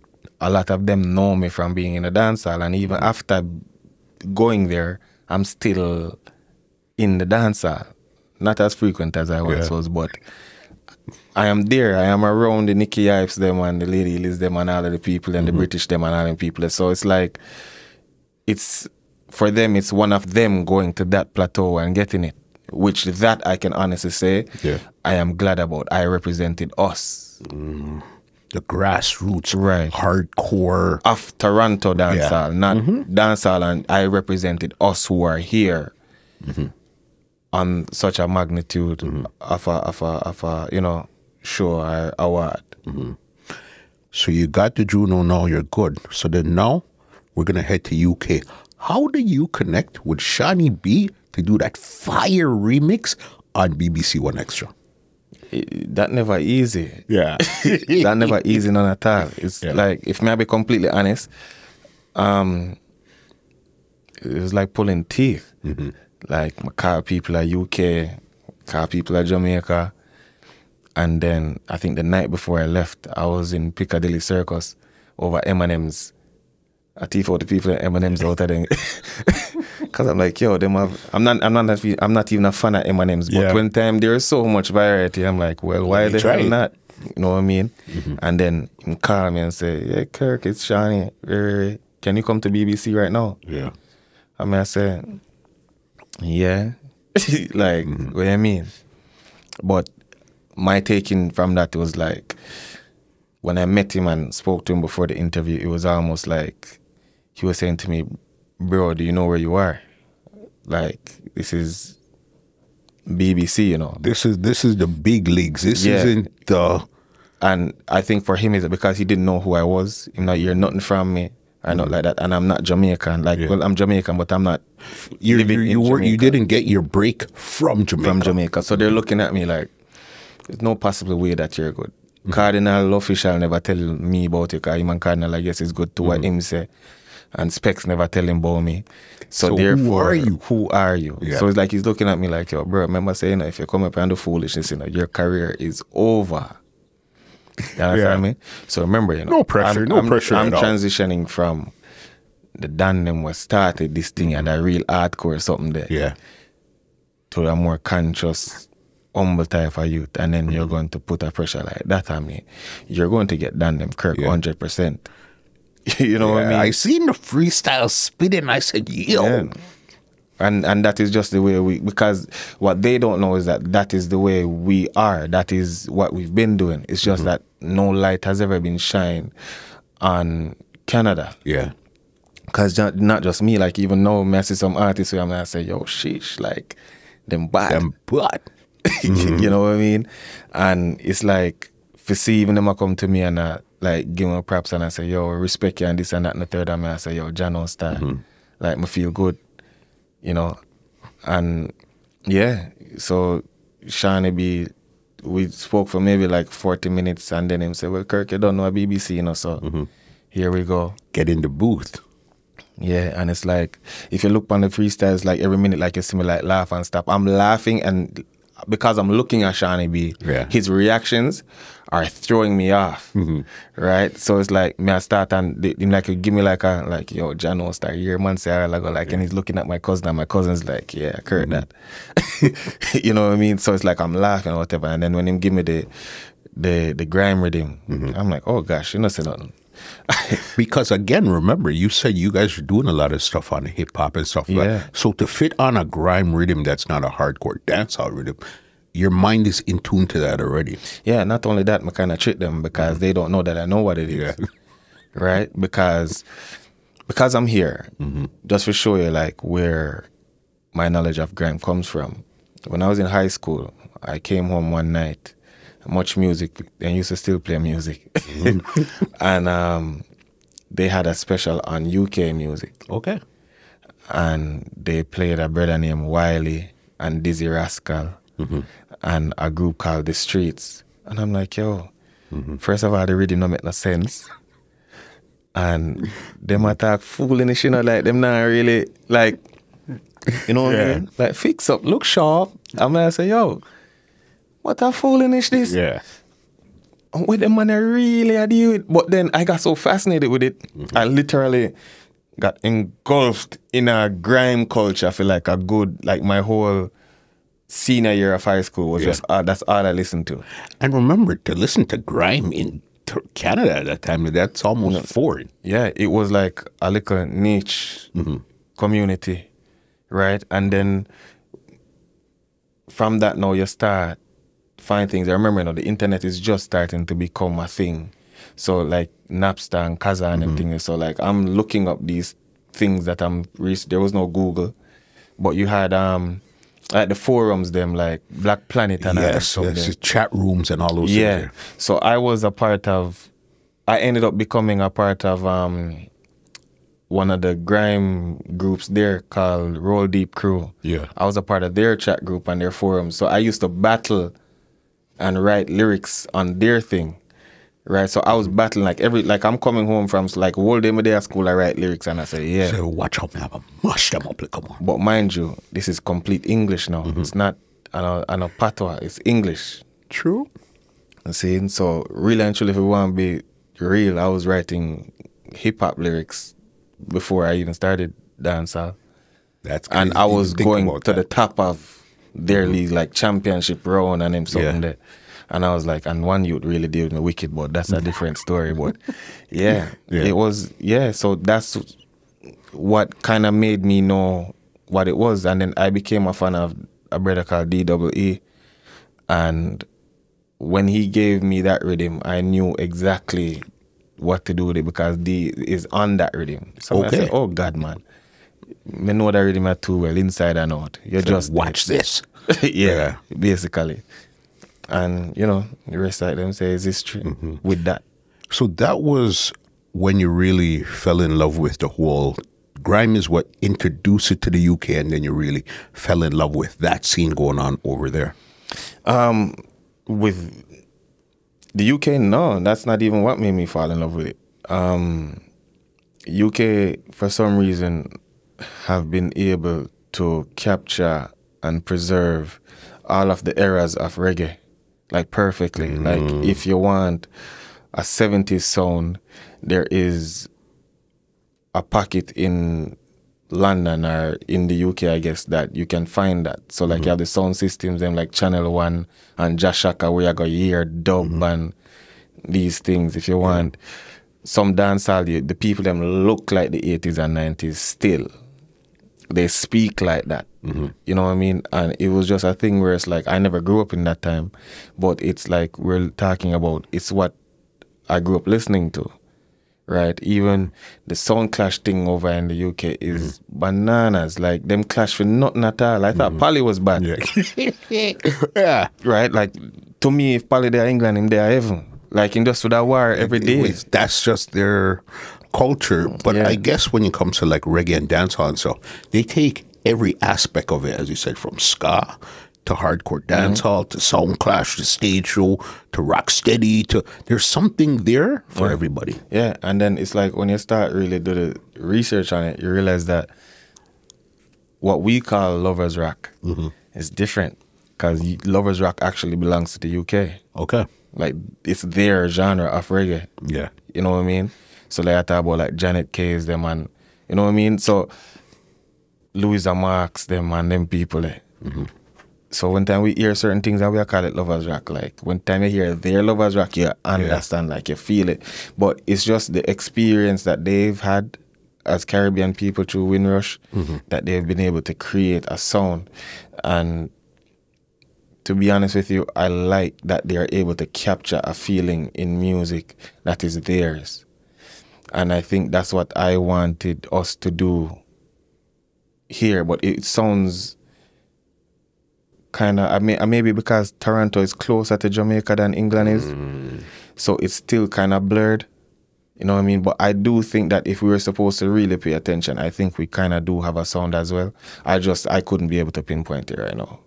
a lot of them know me from being in a dancehall, and even after going there, I'm still in the dancehall. Not as frequent as I once was, but I am there. I am around the Nicky Hypes them and the Lady Liz them and all of the people and the British them and all the people. So it's like, it's for them, it's one of them going to that plateau and getting it, which that I can honestly say I am glad about. I represented us. The grassroots, right, hardcore of Toronto dancehall, not dancehall, and I represented us who are here on such a magnitude of a you know, show or award. So you got the Juno, now you're good. So then now we're gonna head to UK. How do you connect with Seani B to do that fire remix on BBC One Extra? That never easy. Yeah. That never easy none at all. It's like, if may I be completely honest, it was like pulling teeth. Like, I call people at UK, call people at Jamaica, and then I think the night before I left, I was in Piccadilly Circus over M&M's. I teeth out the people at M&M's out of them. Cause I'm like, yo, I'm not even a fan of M&M's, but when time there's so much variety, I'm like, well, why the hell not? You know what I mean? And then he call me and say, yeah, Kirk, it's Seani. Can you come to BBC right now? Yeah. I mean, I said, yeah. Like, what do you mean? But my taking from that was like, when I met him and spoke to him before the interview, it was almost like he was saying to me, bro, do you know where you are? Like, this is BBC, you know. This is the big leagues. This isn't the... And I think for him, is because he didn't know who I was. He's not hear nothing from me. I not like that. And I'm not Jamaican. Like, well, I'm Jamaican, but I'm not living in Jamaica. You didn't get your break from Jamaica. From Jamaica. So they're looking at me like, there's no possible way that you're good. Cardinal official never tell me about it, because him and Cardinal, I guess, is good to what him say. And Specs never tell him about me. So therefore, who are you? Yeah. So it's like he's looking at me like, yo, bro, remember saying, if you come up and do foolishness, you know, your career is over. You understand me? So remember, you know, no pressure I'm transitioning from the Don Dem was started this thing at a real hardcore something there. Yeah. To a more conscious, humble type of youth, and then you're going to put a pressure like that on me. You're going to get Don Dem, Kirk, 100%. You know what I mean? I seen the freestyle spitting. I said, yo. Yeah. And that is just the way because what they don't know is that is the way we are. That is what we've been doing. It's just that no light has ever been shined on Canada. Yeah. Because not just me, like even now, I see some artists where I'm going to say, yo, sheesh, like, them bad. Them bad. You know what I mean? And it's like, for see even them come to me and like give me props and I say, yo, respect you and this and that and the third, and I say, yo, Juno style. Like, me feel good. You know, and yeah, so Seani B, we spoke for maybe like 40 minutes, and then him said, well, Kirk, you don't know a BBC, you know, so here we go. Get in the booth. Yeah, and it's like, if you look on the freestyles, like every minute, like you see me like laugh and stop. I'm laughing, and because I'm looking at Seani B, his reactions are throwing me off, right? So it's like, me I start and him like give me like yo, Juno start here, man say I go like, and he's looking at my cousin, and my cousin's like, yeah, I heard that. You know what I mean? So it's like I'm laughing or whatever, and then when him give me the grime rhythm, I'm like, oh gosh, you know say nothing. Because again, remember, you said you guys are doing a lot of stuff on hip hop and stuff like that. So to fit on a grime rhythm that's not a hardcore dancehall rhythm, your mind is in tune to that already. Yeah, not only that, I kind of trick them because they don't know that I know what it is. Right? Because I'm here, just to show you like where my knowledge of grime comes from. When I was in high school, I came home one night, much music, and used to still play music. And they had a special on UK music. Okay. And they played a brother named Wiley and Dizzy Rascal and a group called The Streets. And I'm like, yo, first of all, the rhythm don't make no sense. And them attack foolish, you know, like them not really, like, you know what I mean? Like, fix up, look sharp. I'm gonna say, yo, what a foolishness this. Yeah. With the man I really deal with. But then I got so fascinated with it, I literally got engulfed in a grime culture. I feel like my whole senior year of high school was just, that's all I listened to. And remember, to listen to grime in Canada at that time, that's almost foreign. Yeah, it was like a little niche community, right? And then from that now you start find things. I remember the internet is just starting to become a thing. So like Napster and Kazaa and things. So like I'm looking up these things that there was no Google, but you had like the forums, them like Black Planet and all that stuff. Yes, chat rooms and all those things. Yeah. So I ended up becoming a part of one of the grime groups there called Roll Deep Crew. Yeah. I was a part of their chat group and their forums. So I used to battle and write lyrics on their thing. Right, so I was battling like I'm coming home from like whole day my day at school. I write lyrics and I say, yeah. So watch out, man, mash them up, like, come on. But mind you, this is complete English now. It's not an patois. It's English. True. You see, so really and truly, if we want to be real, I was writing hip hop lyrics before I even started dancehall. That's crazy. And I was going to the top of their league, like championship round and them something there. And I was like, and one youth really deal with me wicked, but that's a different story. But it was, so that's what kind of made me know what it was. And then I became a fan of a brother called DEE. And when he gave me that rhythm, I knew exactly what to do with it because D is on that rhythm. So I said, oh God, man. I know that rhythm are too well, inside and out. You so just watch this. yeah, basically. And, the rest of them say is history with that. So that was when you really fell in love with the whole, grime is what introduced it to the UK, and then you really fell in love with that scene going on over there. With the UK, no, that's not even what made me fall in love with it. UK, for some reason, have been able to capture and preserve all of the eras of reggae. Like perfectly. Like if you want a 70s sound, there is a pocket in London or in the UK, I guess, that you can find that. So like you have the sound systems, them like Channel 1 and Jashaka, where you got hear dub and these things. If you want some dancehall, the people them look like the 80s and 90s still. They speak like that. You know what I mean? And it was just a thing where it's like, I never grew up in that time, but it's like we're talking about, it's what I grew up listening to, right? Even the sound clash thing over in the UK is bananas. Like, them clash for nothing at all. I thought Polly was bad. Yeah. Right? Like, to me, if Polly there England, him there heaven. Like, in just with that war every day. That's just their culture. But I guess when it comes to like reggae and dancehall and stuff, they take every aspect of it, as you said, from ska to hardcore dancehall to sound clash to stage show to rock steady to, there's something there for everybody. Yeah, and then it's like when you start really do the research on it, you realize that what we call lovers rock is different because lovers rock actually belongs to the UK. Okay. Like, it's their genre of reggae. Yeah. You know what I mean? So like I talk about like Janet K's them and, you know what I mean? So Louisa Marks them and them people there. So when time we hear certain things, we call it lovers rock. Like when time you hear their lovers rock, you understand, like you feel it. But it's just the experience that they've had as Caribbean people through Windrush that they've been able to create a sound. And to be honest with you, I like that they are able to capture a feeling in music that is theirs. And I think that's what I wanted us to do here. But it sounds kind of, maybe because Toronto is closer to Jamaica than England is, so it's still kind of blurred. You know what I mean? But I do think that if we were supposed to really pay attention, I think we kind of do have a sound as well. I couldn't be able to pinpoint it right now.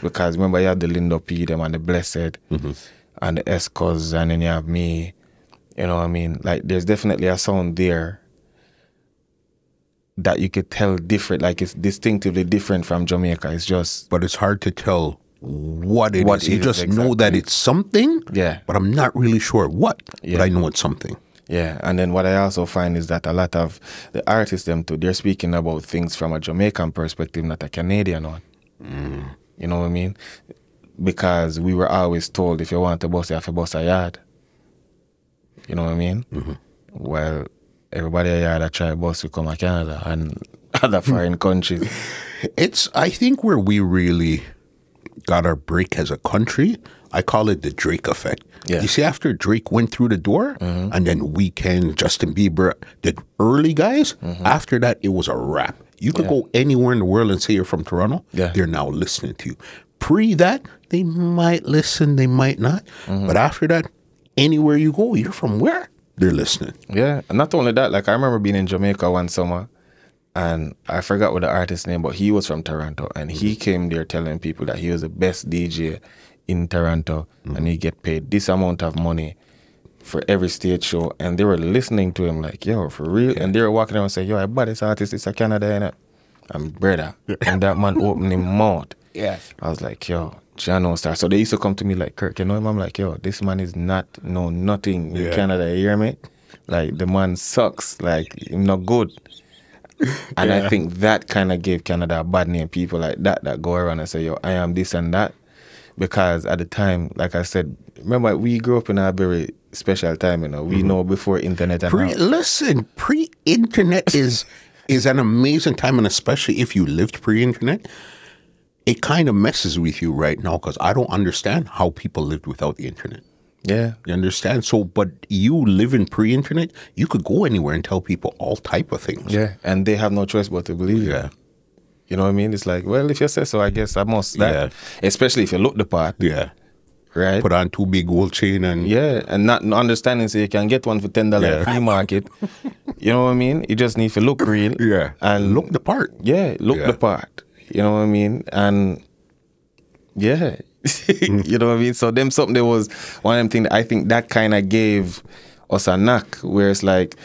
Because remember, you had the Lindo P, them and the Blessed, and the Escos, and then you have me. You know what I mean? Like, there's definitely a sound there that you could tell different, like it's distinctively different from Jamaica. It's just... But it's hard to tell what it is. You just know that it's something, but I'm not really sure what, but I know it's something. Yeah, and then what I also find is that a lot of the artists, them too, they're speaking about things from a Jamaican perspective, not a Canadian one. You know what I mean? Because we were always told if you want to bust, you have to bust a yard. You know what I mean? Well, everybody a yard that try bust, we come to Canada and other foreign countries. It's, I think, where we really got our break as a country. I call it the Drake effect. You see, after Drake went through the door, and then Weeknd, Justin Bieber, the early guys, after that, it was a wrap. You could go anywhere in the world and say you're from Toronto. They're now listening to you. Pre that, they might listen, they might not. But after that, anywhere you go, you're from where? They're listening. Yeah, and not only that, like I remember being in Jamaica one summer, and I forgot what the artist's name, but he was from Toronto, and he came there telling people that he was the best DJ in Toronto, and he get paid this amount of money for every stage show, and they were listening to him like, yo, for real? And they were walking around and saying, yo, I bought this artist, it's a Canada, innit? And brother, and that man opened his mouth. I was like, yo, Juno Star. So they used to come to me like, Kirk, you know him? I'm like, yo, this man is nothing in Canada, you hear me? Like, the man sucks, like, he's not good. And I think that kind of gave Canada a bad name. People like that go around and say, yo, I am this and that. Because at the time, like I said, remember, we grew up in a very special time, you know. We know before internet and pre-internet is an amazing time, and especially if you lived pre-internet, it kind of messes with you right now because I don't understand how people lived without the internet. Yeah. You understand? So, but you live in pre-internet, you could go anywhere and tell people all type of things. Yeah, and they have no choice but to believe it. You know what I mean? It's like, well, if you say so, I guess I must. Especially if you look the part. Right? Put on 2 big gold chain and... and not understanding so you can get one for $10 free market. You know what I mean? You just need to look real. And look the part. Look the part. You know what I mean? And you know what I mean? So them something that was one of them things, I think that kind of gave us a knock where it's like,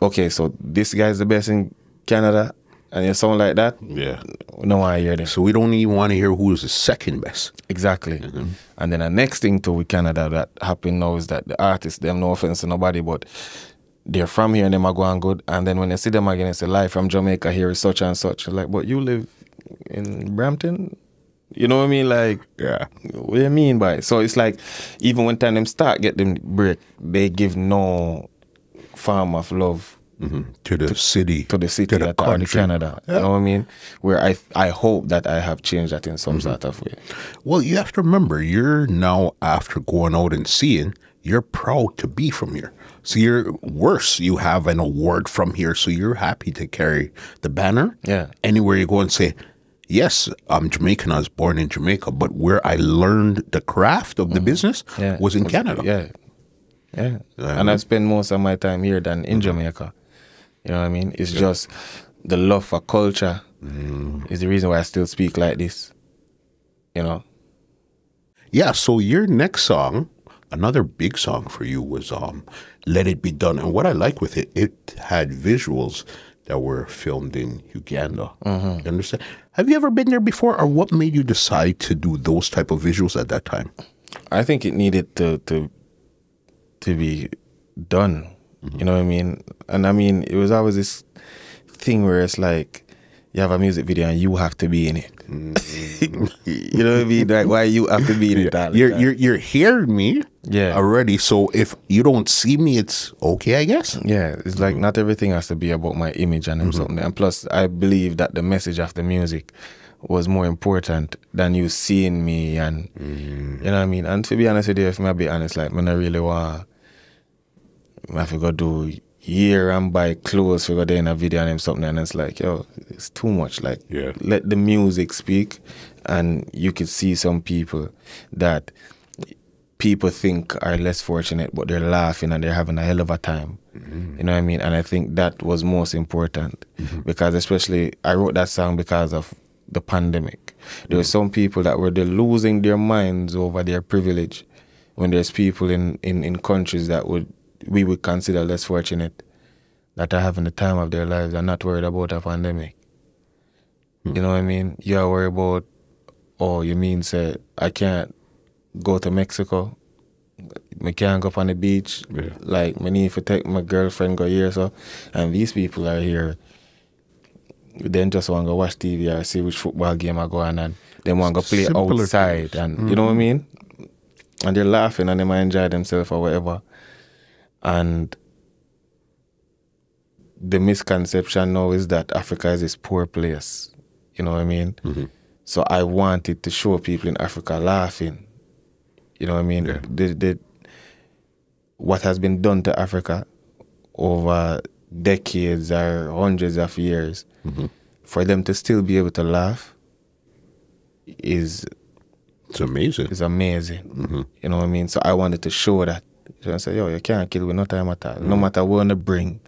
okay, so this guy's the best in Canada, and you're someone like that. No one hear them. So we don't even want to hear who is the second best. Exactly. And then the next thing to with Canada that happened now is that the artists, them no offense to nobody, but they're from here and them are going good. And then when they see them again, it's a live from Jamaica here is such and such. Like, but you live in Brampton? You know what I mean? Like, what do you mean by it? So it's like, even when time them start get them break, they give no form of love to the city, to the country, Canada. You know what I mean? Where I hope that I have changed that in some sort of way. Well, you have to remember, you're now, after going out and seeing, you're proud to be from here. So you're worse. You have an award from here, so you're happy to carry the banner. Anywhere you go and say, yes, I'm Jamaican. I was born in Jamaica, but where I learned the craft of the business was in Canada. And I spend most of my time here than in Jamaica. You know what I mean? It's just the love for culture is the reason why I still speak like this. You know? Yeah, so your next song, another big song for you was Let It Be Done. And what I like with it, it had visuals that were filmed in Uganda. You understand? Have you ever been there before, or what made you decide to do those type of visuals at that time? I think it needed to be done. You know what I mean? And I mean, it was always this thing where it's like, you have a music video and you have to be in it. You know what I mean? Like, why you have to be in it? You're hearing me already, so if you don't see me, it's okay, I guess? Yeah, it's like not everything has to be about my image and something. And plus, I believe that the message of the music was more important than you seeing me and, you know what I mean? And to be honest with you, if I be honest, like, when I really want, I have to go do year and buy clothes for go there in a video and something, and it's like, yo, it's too much. Like, let the music speak, and you could see some people that people think are less fortunate, but they're laughing and they're having a hell of a time. You know what I mean? And I think that was most important because, especially, I wrote that song because of the pandemic. There were some people that were losing their minds over their privilege when there's people in countries that we would consider less fortunate that are having the time of their lives and not worried about a pandemic. You know what I mean? You are worried about oh, you mean say I can't go to Mexico? I can't go up on the beach. Yeah. Like, I need to take my girlfriend go here, so. And these people are here. Then just want to go watch TV or see which football game I go on, and they want to go play Simpler outside. And you know what I mean? And they're laughing and they might enjoy themselves or whatever. And the misconception now is that Africa is this poor place. You know what I mean? So I wanted to show people in Africa laughing. You know what I mean? Yeah. What has been done to Africa over decades or hundreds of years, for them to still be able to laugh it's amazing. It's amazing. You know what I mean? So I wanted to show that. So I said, yo, you can't kill with no time at all. No matter what you want to bring.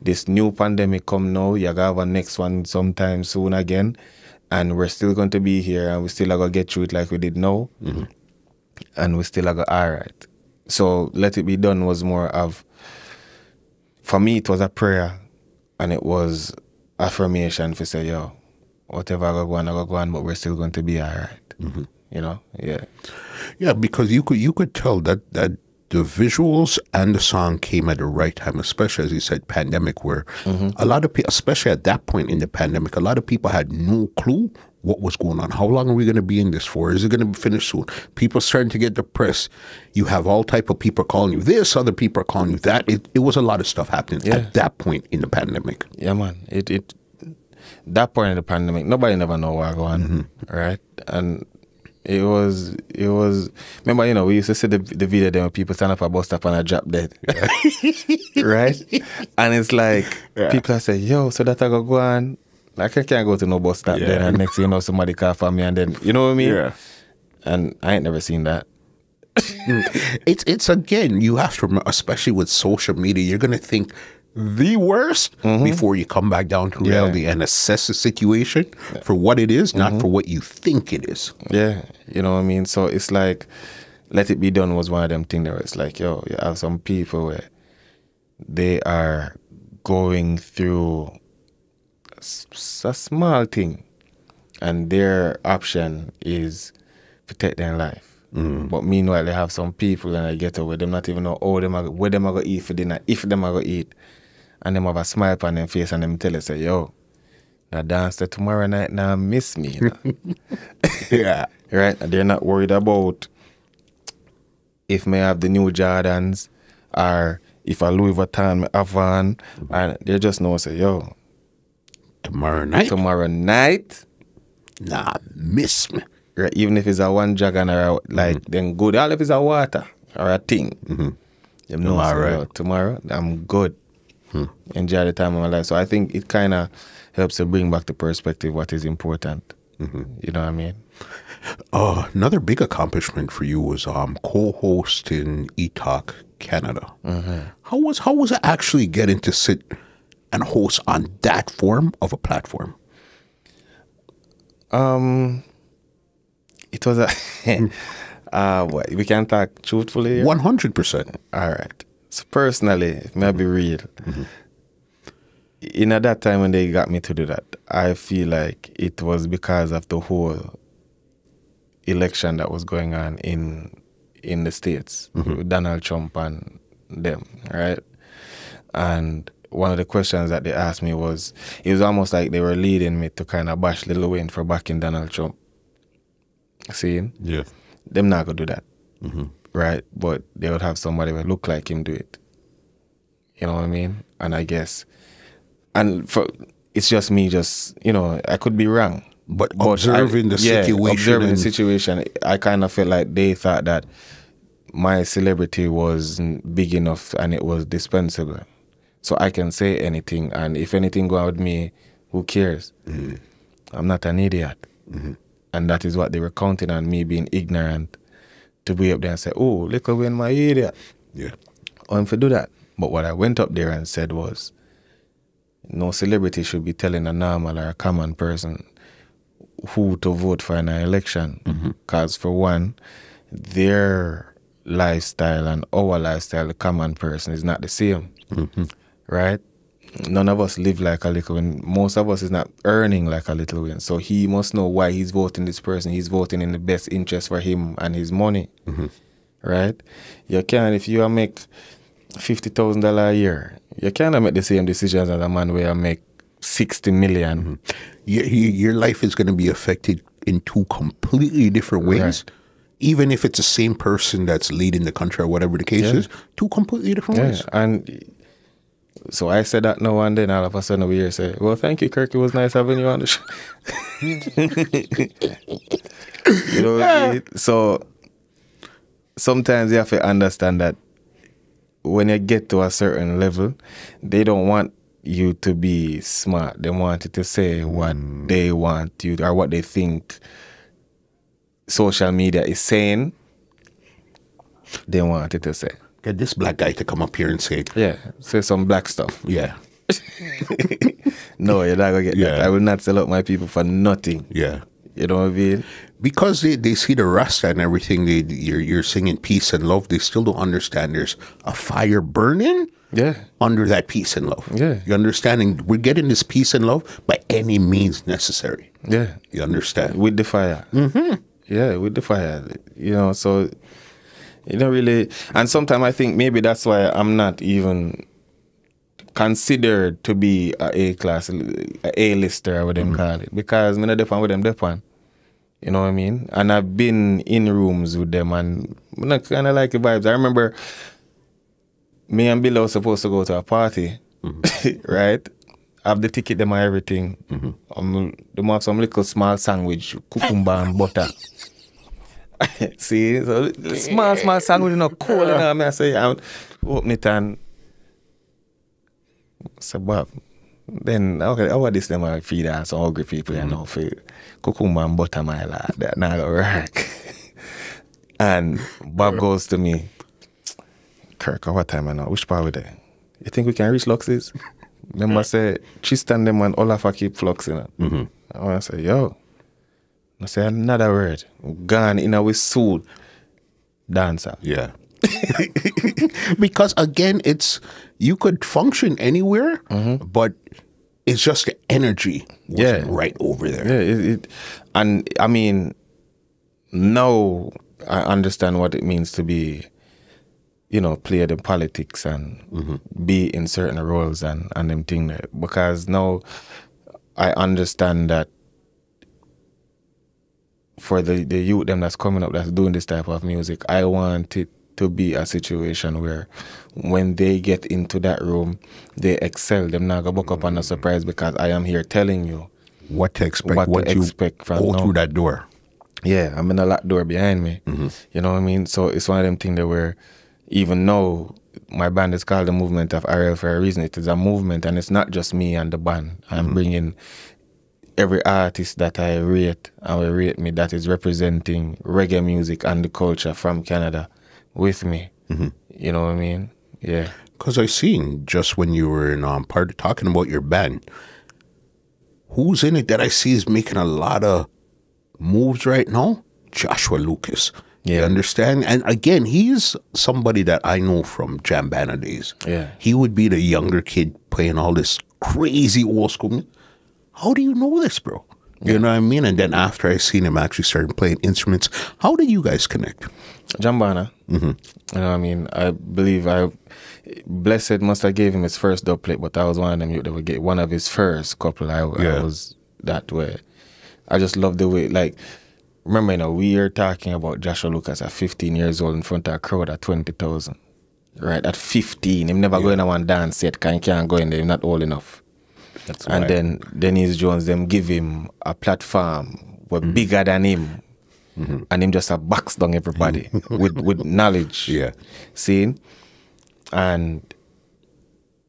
This new pandemic come now, you're going to have a next one sometime soon again. And we're still going to be here and we still are going to get through it like we did now. And we still are going to all right. So Let It Be Done was more of, for me it was a prayer and it was affirmation for say, yo, whatever I go on, but we're still going to be all right. You know, yeah, because you could tell that the visuals and the song came at the right time, especially as you said, pandemic, where a lot of people, especially at that point in the pandemic, a lot of people had no clue what was going on. How long are we going to be in this for? Is it going to be finished soon? People starting to get depressed. You have all type of people calling you this, other people are calling you that. It was a lot of stuff happening at that point in the pandemic. Yeah, man. That point in the pandemic, nobody never know where I go on, right? And it was. Remember, you know, we used to see the video there when people stand up at bus stop and I drop dead, right? And it's like people are saying, "Yo, so that I go on." Like I can't go to no bus stop then, and next thing you know, somebody call for me, and then you know what I mean? Yeah. And I ain't never seen that. It's again, you have to remember, especially with social media, you're gonna think the worst before you come back down to reality and assess the situation for what it is, not for what you think it is. Yeah, you know what I mean? So it's like, Let It Be Done was one of them things where it's like, yo, you have some people where they are going through a small thing and their option is protect their life. But meanwhile, they have some people and they get away, them not even know where them are going to eat for dinner, if them are going to eat. And them have a smile on them face and them tell us, say, yo, that dance to tomorrow night now miss me. You know? Yeah. Right? And they're not worried about if may have the new Jordans or if a Louis Vuitton may have one. And they just know, say, yo, tomorrow night, nah, miss me. Right? Even if it's a one dragon or like, then good. All if it's a water or a thing. You know, so, tomorrow, I'm good. Enjoy the time of my life. So I think it kind of helps to bring back the perspective what is important. You know what I mean? Another big accomplishment for you was co-hosting E-Talk Canada. How was it actually getting to sit and host on that form of a platform? It was a we can talk truthfully here? 100%. All right. So personally, if may I be real, in at that time when they got me to do that, I feel like it was because of the whole election that was going on in the States with Donald Trump and them, right? And one of the questions that they asked me was, it was almost like they were leading me to kind of bash Lil Wayne for backing Donald Trump. See? Yeah. Them not gonna do that. Right? But they would have somebody who look like him do it. You know what I mean? And I guess, it's just me, you know, I could be wrong. But observing the situation. I kind of felt like they thought that my celebrity was big enough and it was dispensable. So I can say anything, and if anything go out with me, who cares? I'm not an idiot. And that is what they were counting on, me being ignorant, to be up there and say, oh, look when my idiot. Yeah. I'm for do that. But what I went up there and said was, no celebrity should be telling a normal or a common person who to vote for in an election. Because for one, their lifestyle and our lifestyle, the common person, is not the same. Right? none of us live like a little win. Most of us is not earning like a little win. So he must know why he's voting this person. He's voting in the best interest for him and his money. Right? You can, if you make $50,000 a year, you cannot make the same decisions as a man where you make 60 million. Your life is going to be affected in two completely different ways. Right. Even if it's the same person that's leading the country or whatever the case is, two completely different ways. And so I said that now and then, all of a sudden we hear say, well, thank you, Kirk. It was nice having you on the show. You know, so sometimes you have to understand that when you get to a certain level, they don't want you to be smart. They want you to say what they want you to, or what they think social media is saying. They want you to say. Get this black guy to come up here and say, say some black stuff. Yeah. No, you're not going to get that. I will not sell out my people for nothing. Yeah. You know what I mean? Because they see the Rasta and everything, you're singing peace and love, they still don't understand there's a fire burning under that peace and love. Yeah. You understanding? We're getting this peace and love by any means necessary. Yeah. You understand? With the fire. Mm-hmm. Yeah, with the fire. You know, so, you know, really, and sometimes I think maybe that's why I'm not even considered to be a A-class, a A-lister, or what them call it. Because I'm not depend with them, depend. You know what I mean? And I've been in rooms with them and I kind of like the vibes. I remember me and Bill was supposed to go to a party, right? I have the ticket, them and everything. They have some little small sandwich, cucumber and butter. See? So small sandwich, you know, cool. You know, I say, I open it and say, Bob, then, okay, how about this? Them I feed us some hungry people, you know, for cucumber and butter, my lad. That not gonna work. And Bob goes to me, Kirk, what time I know? Which part we there? You think we can reach Lux's? Remember, I say, Tristan them and Olaf keep fluxing it. I want to say, yo. I say another word. Gone in our suit. Dancer. Yeah. Because again, you could function anywhere, but it's just the energy right over there. Yeah, and I mean, now I understand what it means to be, you know, play the politics and be in certain roles and them thing there. Because now I understand that for the youth them that's coming up that's doing this type of music, I want it to be a situation where when they get into that room, they excel. Them not gonna buck up on a surprise because I am here telling you what to expect, what you expect from go through that door. Yeah, I'm in a locked door behind me. You know what I mean? So it's one of them things that where even though my band is called the Movement of RL for a reason, it is a movement and it's not just me and the band. I'm bringing every artist that I rate and will rate me that is representing reggae music and the culture from Canada with me. You know what I mean? Yeah. Because I seen just when you were in part talking about your band, who's in it that I see is making a lot of moves right now? Joshua Lucas. Yeah. You understand? And again, he's somebody that I know from Jambana days. Yeah. He would be the younger kid playing all this crazy old school. How do you know this, bro? You know what I mean? And then after I seen him actually start playing instruments, how did you guys connect? Jambana. You know what I mean? I believe Blessed must have gave him his first dubplate, but I was one of them that would get one of his first couple. I was that way. I just love the way, like, remember, you know, we are talking about Joshua Lucas at 15 years old in front of a crowd at 20,000. Right? At 15, him never going to one dance set because he can't go in there, he's not old enough. That's and then Dennis Jones, them give him a platform were bigger than him. And him just a box down everybody with knowledge. Yeah. See? And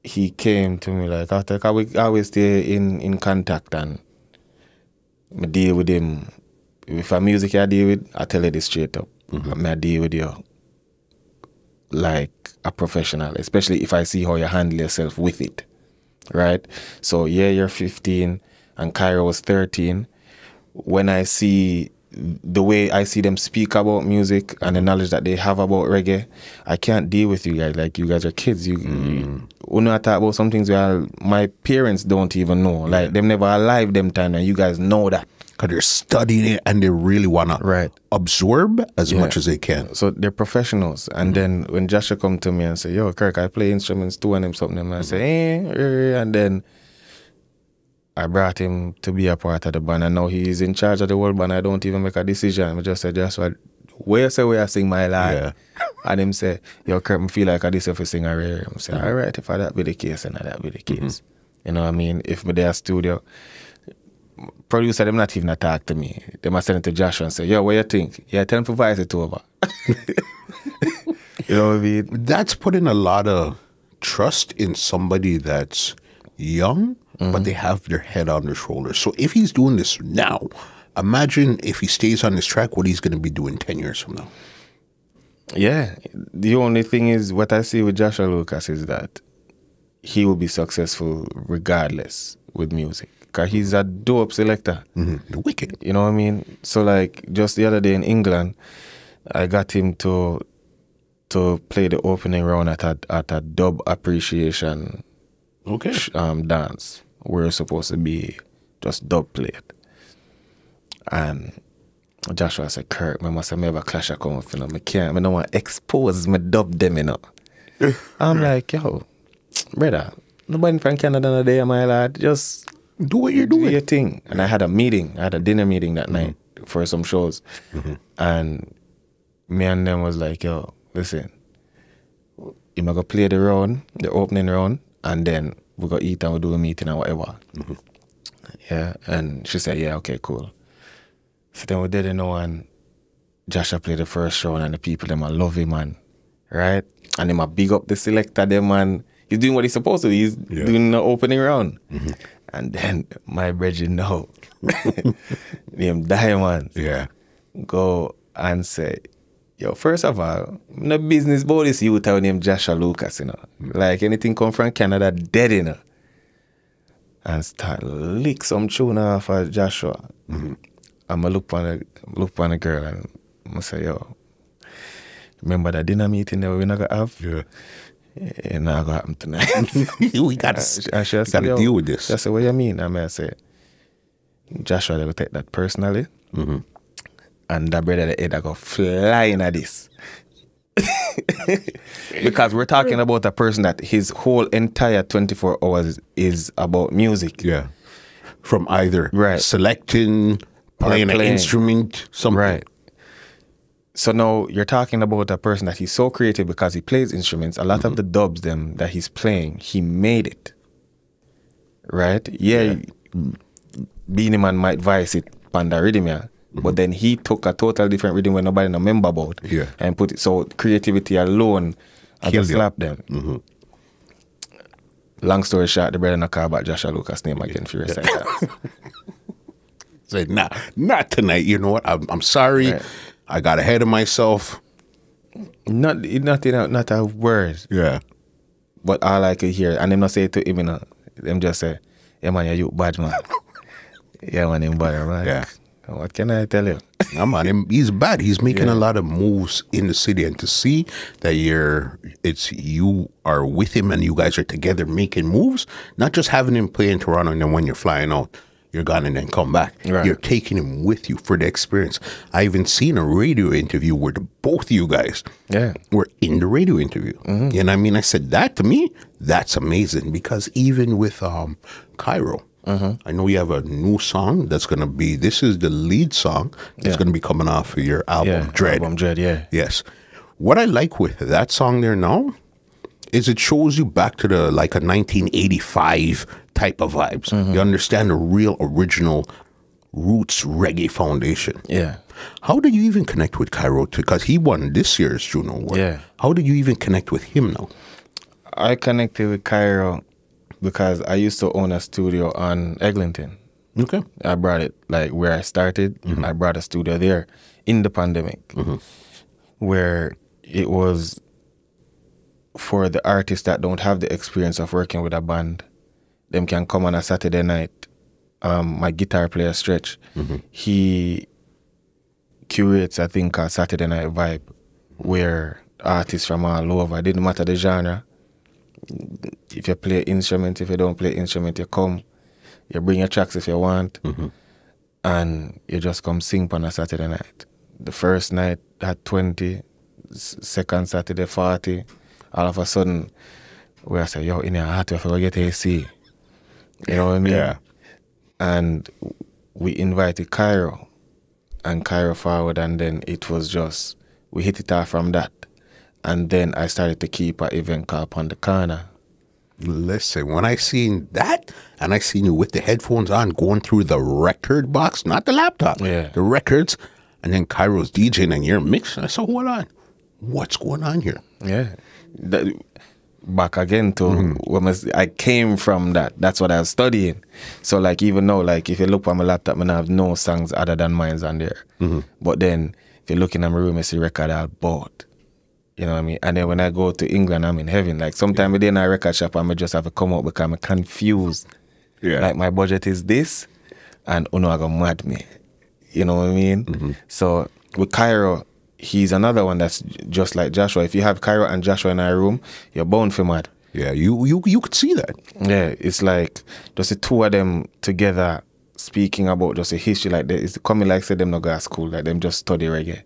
he came to me like, after I always stay in contact and I deal with him. If a music I deal with, I tell you this straight up. I deal with you like a professional, especially if I see how you handle yourself with it. Right? So yeah, you're 15 and Kairo was 13. When I see the way I see them speak about music and the knowledge that they have about reggae, I can't deal with you guys. Like, you guys are kids. You know, I talk about some things where my parents don't even know. Like, them never alive them time, and you guys know that. Because they're studying it and they really want to absorb as much as they can. So they're professionals. And then when Joshua come to me and say, yo, Kirk, I play instruments too, and him something, and I say, and then I brought him to be a part of the band, and now he's in charge of the whole band. I don't even make a decision. I just say, Joshua, where you say where I sing my lad? Yeah. And him say, yo, Kirk, I feel like I this if I sing a rare. I say, all right, if that be the case, then that be the case. You know what I mean? If me there studio, producer, them not even talk to me. They must send it to Joshua and say, yo, what you think? Yeah, tell him to voice it over. You know what I mean? That's putting a lot of trust in somebody that's young, but they have their head on their shoulders. So if he's doing this now, imagine if he stays on this track, what he's going to be doing 10 years from now. Yeah. The only thing is, what I see with Joshua Lucas is that he will be successful regardless with music. Because he's a dope selector. Wicked. You know what I mean? So, like, just the other day in England, I got him to play the opening round at a dub appreciation dance. We're supposed to be just dub played. And Joshua said, Kirk, I must have a clash of come up, you know. I don't want to expose my dub them, you know. I'm like, yo, brother, nobody from Canada in a day, my lad. Just do what you're doing. Do your thing. And I had a meeting. I had a dinner meeting that night for some shows. And me and them was like, yo, listen, you're going to play the round, the opening round, and then we're going to eat and we'll do a meeting or whatever. Yeah. And she said, yeah, okay, cool. So then we did it, you know, and Joshua played the first round, and the people, them, I love him, man. Right? And them, I big up the selector, them, man. He's doing what he's supposed to. He's doing the opening round. And then my brethren know, named Diamond, go and say, yo, first of all, no business about this youth named Joshua Lucas, you know. Like, anything come from Canada, dead, you know. And start lick some tune off of Joshua. I'm going to look on the girl and I say, yo, remember that dinner meeting that we're not going to have? Yeah. It's not going to happen tonight. We got to deal with this. I said, what you mean? I say, Joshua, they will take that personally. And that brother, the head, I go flying at this. Because we're talking about a person that his whole entire 24 hours is about music. Yeah. From either selecting, playing an instrument, something. Right. So now you're talking about a person that he's so creative because he plays instruments. A lot of the dubs that he's playing, he made it. Right? Yeah. Beanie Man might voice it on the rhythm, yeah. But then he took a total different rhythm when nobody no remember about. Yeah. And put it, so creativity alone I just slapped them. Long story short, the brother not call about Joshua Lucas' name again for your second. Say, nah, not tonight. You know what? I'm sorry. Right. I got ahead of myself. Not a word. Yeah. But all I could hear, and them not say it to him, you know, them just say, yeah, man, you bad, man. Yeah, man, him bad, man. Yeah. What can I tell you? Yeah, man, he's bad. He's making a lot of moves in the city, and to see that you are with him and you guys are together making moves, not just having him play in Toronto and then when you're flying out, you're gone and then come back. Right. You're taking him with you for the experience. I even seen a radio interview where both of you guys were in the radio interview. And I mean, I said, that to me, that's amazing, because even with Kairo, I know you have a new song that's going to be, this is the lead song that's going to be coming off of your album, Dread. Album Dread, Yes. What I like with that song there now is it shows you back to the, like, a 1985 type of vibes. You understand the real original roots reggae foundation. Yeah. How did you even connect with Kairo? Because he won this year's Juno Award. Yeah. How did you even connect with him now? I connected with Kairo because I used to own a studio on Eglinton. Okay. I brought it, like, where I started. I brought a studio there in the pandemic, where it was for the artists that don't have the experience of working with a band. Them can come on a Saturday night. My guitar player, Stretch, he curates a thing called Saturday Night Vibe, where artists from all over, it didn't matter the genre. If you play instrument, if you don't play instrument, you come, you bring your tracks if you want, and you just come sing on a Saturday night. The first night had 20, second Saturday 40. All of a sudden, we say, yo, in your heart, we have to get AC. You know what I mean? Yeah. And we invited Kairo, and Kairo forward, and then it was just, we hit it off from that. And then I started to keep an event called On the Corner. Listen, when I seen that, and I seen you with the headphones on going through the record box, not the laptop, the records, and then Kairo's DJing and you're mixing, I said, hold on, what's going on here? Yeah. Back again to when I came from that. That's what I was studying. So like even now, like if you look on my laptop, I have no songs other than mine's on there. But then if you look in my room, I see record I bought. You know what I mean? And then when I go to England, I'm in heaven. Like sometimes I in a record shop, I just have to come out because I'm confused. Yeah. Like my budget is this, and Uno I go mad me. You know what I mean? So with Kairo, he's another one that's just like Joshua. If you have Kairo and Joshua in our room, you're bound for mad. Yeah, you could see that. Yeah, it's like just the two of them together speaking about just a history. Like it's coming like say them not go to school, like them just study reggae.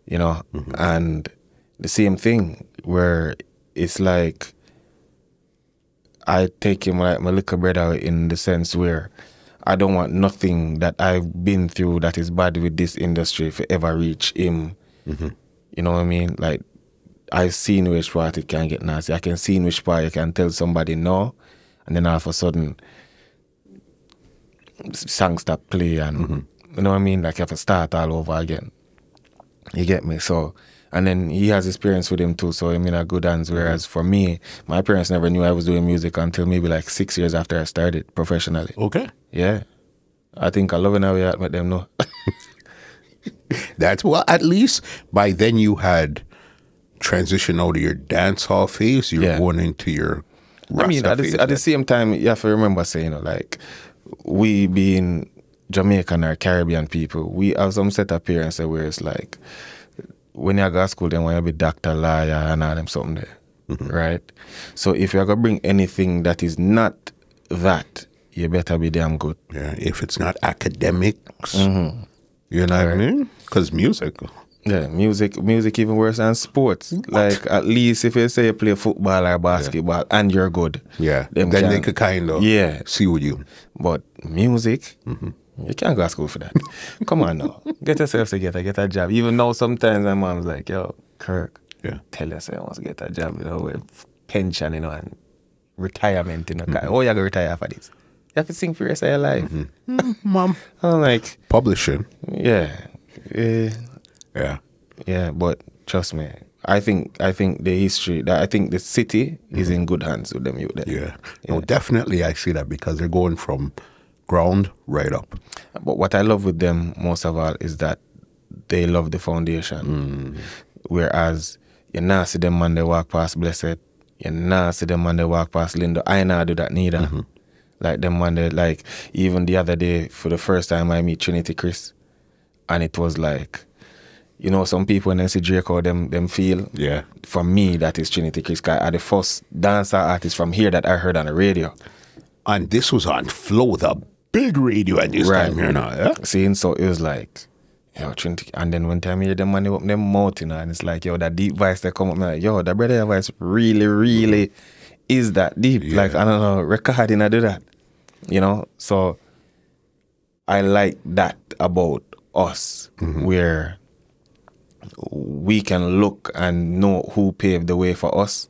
You know, and the same thing where it's like I take him like my little brother in the sense where I don't want nothing that I've been through that is bad with this industry if it ever reach him. You know what I mean? Like I've seen which part it can get nasty. I can see in which part you can tell somebody no, and then all of a sudden songs stop play and you know what I mean? Like you have to start all over again. You get me? So and then he has experience with him too, so I'm in a good hands. Whereas for me, my parents never knew I was doing music until maybe like 6 years after I started professionally. Okay. Yeah. I think I love it now we let them know. That's, well, at least by then you had transitioned out of your dance hall phase. You're going into your Rasta phase. At the same time, you have to remember saying, you know, like, we being Jamaican or Caribbean people, we have some set of parents where it's like, when you go to school, then want to be doctor, lawyer, and all them something there, right? So if you're going to bring anything that is not that, you better be damn good. Yeah, if it's not academics, you know what I mean? Because music. Yeah, music even worse than sports. What? Like, at least if you say you play football or basketball and you're good. Yeah, then they could kind of see with you. But music... You can't go to school for that. Come on now. Get yourself together, get a job. Even though sometimes my mom's like, yo, Kirk, tell us I want to get a job, you know, with pension, you know, and retirement, you know. Oh, you're going to retire for this. You have to sing for the rest of your life. Mom. I'm like... Publishing. Yeah. Yeah, but trust me, I think the history, I think the city is in good hands with them youth there. Yeah. No, definitely I see that because they're going from ground right up. But what I love with them most of all is that they love the foundation. Whereas you not see them man they walk past Blessed, you not see them man they walk past Lindo. I not do that neither. Like them man they, like, even the other day for the first time I meet Trinity Chris, and it was like, you know, some people when they see Draco them feel. Yeah. For me that is Trinity Chris. I are the first dancer artist from here that I heard on the radio. And this was on Flow, the big radio at this time here now, yeah? See, so it was like, yo, Trinity, and then one time I hear them money up them mouth, you know, and it's like, yo, that deep voice that come up, like, yo, that brother voice really is that deep. Yeah. Like, I don't know, recording I do that, you know? So I like that about us, where we can look and know who paved the way for us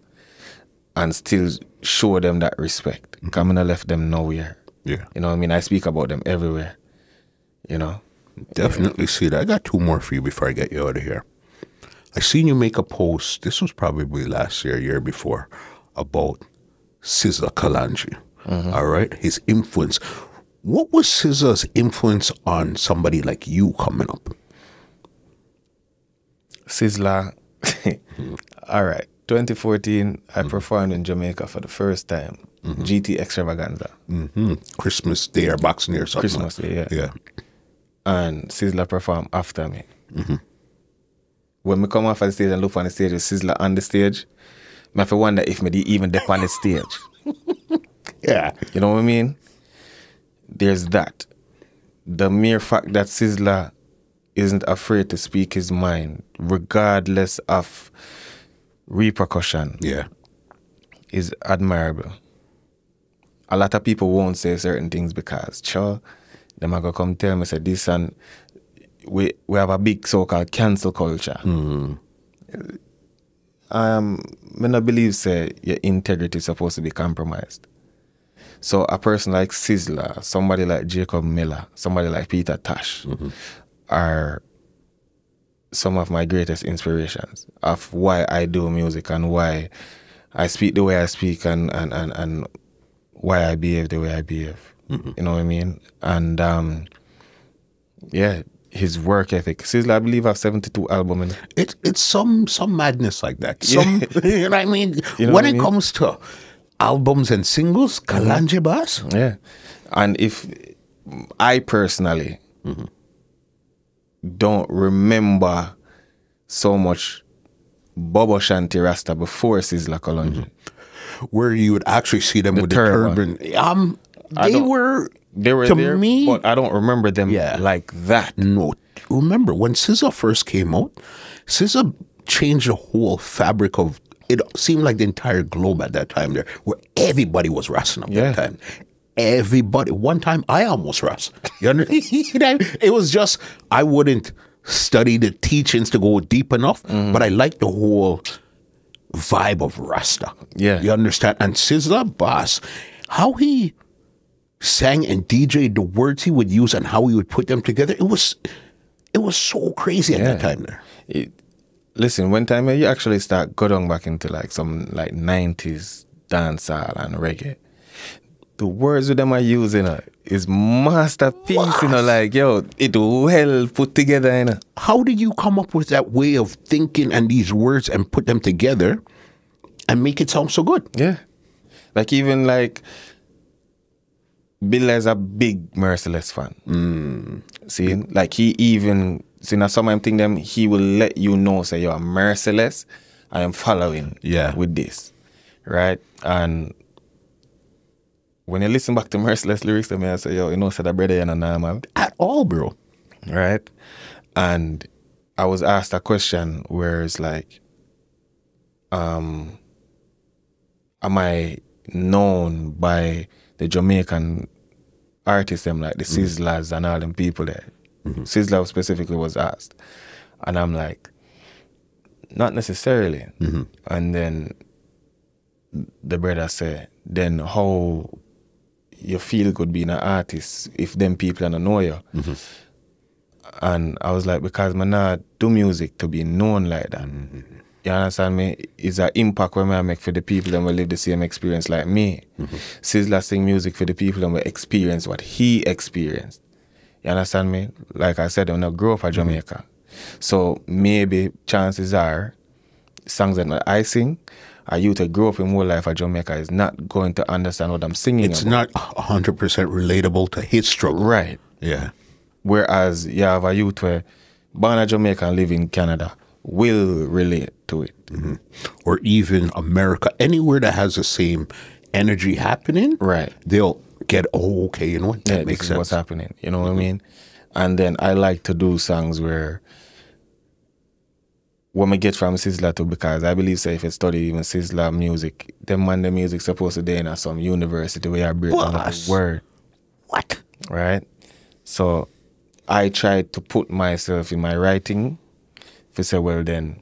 and still show them that respect. Coming and left them nowhere. Yeah. You know what I mean? I speak about them everywhere. You know? Definitely see that. I got two more for you before I get you out of here. I seen you make a post, this was probably last year before, about Sizzla Kalonji. All right? His influence. What was Sizzla's influence on somebody like you coming up? Sizzla, all right. 2014, I performed in Jamaica for the first time. GT Extravaganza. Christmas Day or Boxing Day or something. Christmas Day, yeah. And Sizzla performed after me. When me come off the stage and look on the stage with Sizzla on the stage, I have to wonder if me even dip on the stage. Yeah. You know what I mean? There's that. The mere fact that Sizzla isn't afraid to speak his mind, regardless of repercussion, is admirable. A lot of people won't say certain things because, them are going to come tell me, say this, and we have a big so-called cancel culture. I don't believe, say, your integrity is supposed to be compromised. So a person like Sizzla, somebody like Jacob Miller, somebody like Peter Tosh are some of my greatest inspirations of why I do music and why I speak the way I speak and why I behave the way I behave. You know what I mean? And his work ethic. Sizzla, I believe, have 72 albums. It's some madness like that. Some, you know what I mean? You know when what I it mean? comes to albums and singles, Kalonji boss. Yeah. And if I personally don't remember so much Bobo Shanti Rasta before Sizzla Kalonji. Where you would actually see them with the turban. They were to there, me, but I don't remember them like that. No. Remember, when SZA first came out, SZA changed the whole fabric of, it seemed like the entire globe at that time there, where everybody was Rasting up that time. Everybody. One time, I almost Rast. You understand? It was just, I wouldn't study the teachings to go deep enough, but I liked the whole vibe of Rasta. Yeah. You understand? And Sizzla, boss, how he sang and DJ'd the words he would use and how he would put them together, it was so crazy at that time there. Listen, one time you actually start going back into like some like 90s dancehall and reggae, the words with them are using is masterpiece, like, yo, it well put together, How did you come up with that way of thinking and these words and put them together and make it sound so good? Yeah. Like even like Bill is a big Merciless fan. See, like he even, see now some of them think he will let you know, say, yo, I'm Merciless, I am following with this, right? And when you listen back to Merciless lyrics, to me, I say, yo, you know, said that brother, you're not normal. At all, bro. Right? And I was asked a question where it's like, am I known by the Jamaican artists, them like the Sizzlas and all them people there? Sizzla specifically was asked. And I'm like, not necessarily. And then the brother said, then how you feel good being an artist if them people don't know you? And I was like, because I not do music to be known like that. You understand me? It's an impact when I make for the people that will live the same experience like me. Sizzla sing music for the people that will experience what he experienced. You understand me? Like I said, I'm not grow up in Jamaica. So maybe chances are songs that I sing, a youth that grew up in more life in Jamaica is not going to understand what I'm singing It's about. not 100% relatable to his struggle. Right. Yeah. Whereas you have a youth where born in Jamaica and live in Canada will relate to it. Or even America, anywhere that has the same energy happening, Right. they'll get, oh, okay, you know what? That makes this is sense. what's happening. You know what I mean? And then I like to do songs where when we get from Sizzla to, because I believe, say, if you study even Sizzla music, them man the music supposed to be in some university where I break down the word. What? Right? So I try to put myself in my writing to say, well then,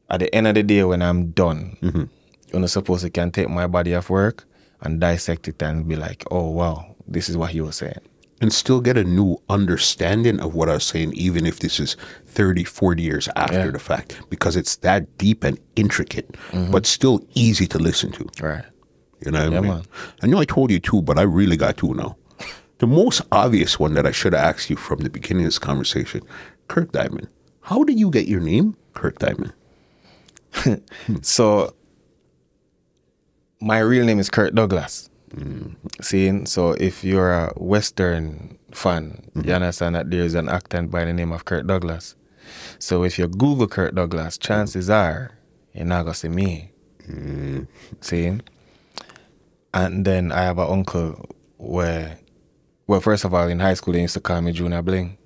at the end of the day when I'm done, you're not supposed to can take my body off work and dissect it and be like, oh wow, this is what he was saying. And still get a new understanding of what I was saying, even if this is 30, 40 years after the fact, because it's that deep and intricate, but still easy to listen to. Right. You know what I mean? Man. I know I told you two, but I really got two now. The most obvious one that I should have asked you from the beginning of this conversation, Kirk Diamond. How did you get your name, Kirk Diamond? So, my real name is Kirk Douglas. See, so if you're a Western fan, you understand that there's an actor by the name of Kirk Douglas. So if you Google Kirk Douglas, chances are you're not going to see me. See? And then I have an uncle where, well, first of all, in high school, they used to call me Junior Bling.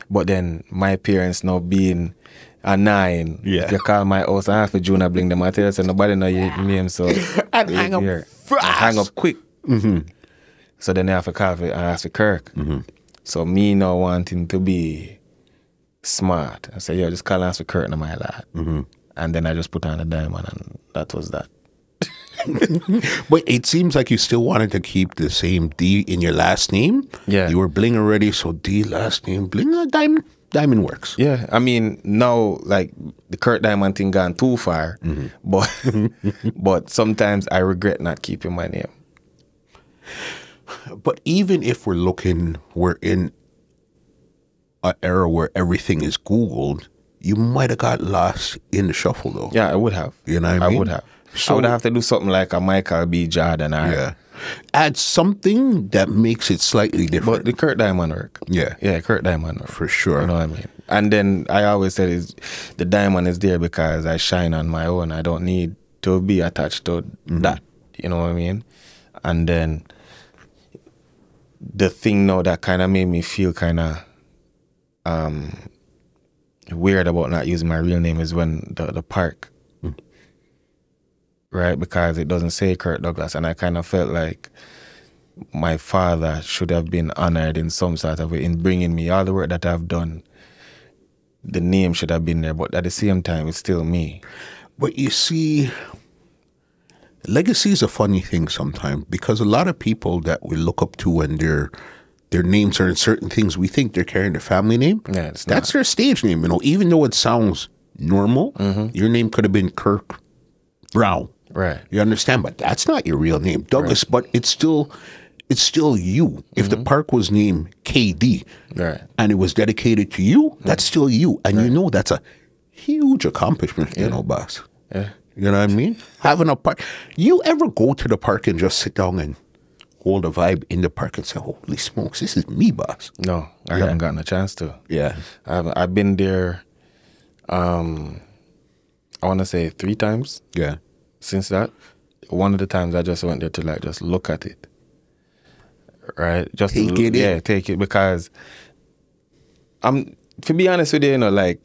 But then my parents now being a 9, if you call my house and ask for Junior Bling, they might tell you, so nobody know your name, so and hang up fast. Hang up quick. So then they have to call for, and ask for Kirk. So me now wanting to be smart, I say, yo, just call and ask for Kirk and my lad. And then I just put on a diamond, and that was that. But it seems like you still wanted to keep the same D in your last name. Yeah. You were Bling already, so D last name, Bling, Diamond works. Yeah, I mean, now, like, the Kirk Diamond thing gone too far, but sometimes I regret not keeping my name. But even if we're in an era where everything is Googled, you might have got lost in the shuffle, though. Yeah, I would have. You know what I mean? I would have. So, I would have to do something like a Michael B. Jordan. Add something that makes it slightly different. But the Kirk Diamond work. Yeah. Yeah, Kirk Diamond work. For sure. You know what I mean? And then I always said the diamond is there because I shine on my own. I don't need to be attached to that. You know what I mean? And then the thing now that kind of made me feel kind of weird about not using my real name is when the park, right? Because it doesn't say Kirk Douglas, and I kind of felt like my father should have been honored in some sort of way in bringing me all the work that I've done. The name should have been there, but at the same time, it's still me. But you see, legacy is a funny thing sometimes, because a lot of people that we look up to when their names are in certain things, we think they're carrying their family name. Yeah, it's That's not. their stage name, you know. Even though it sounds normal, your name could have been Kirk Brown. Right. You understand? But that's not your real name, Douglas. But it's still you. If the park was named KD, and it was dedicated to you, that's still you, and you know that's a huge accomplishment, you know, boss. Yeah. You know what I mean? Having a park. You ever go to the park and just sit down and hold a vibe in the park and say, "Holy smokes, this is me, boss"? No, I haven't gotten a chance to. Yeah. I've been there. I want to say 3 times. Yeah. Since that, one of the times I just went there to like just look at it, right? Just take it in. Yeah, take it, because to be honest with you, you know, like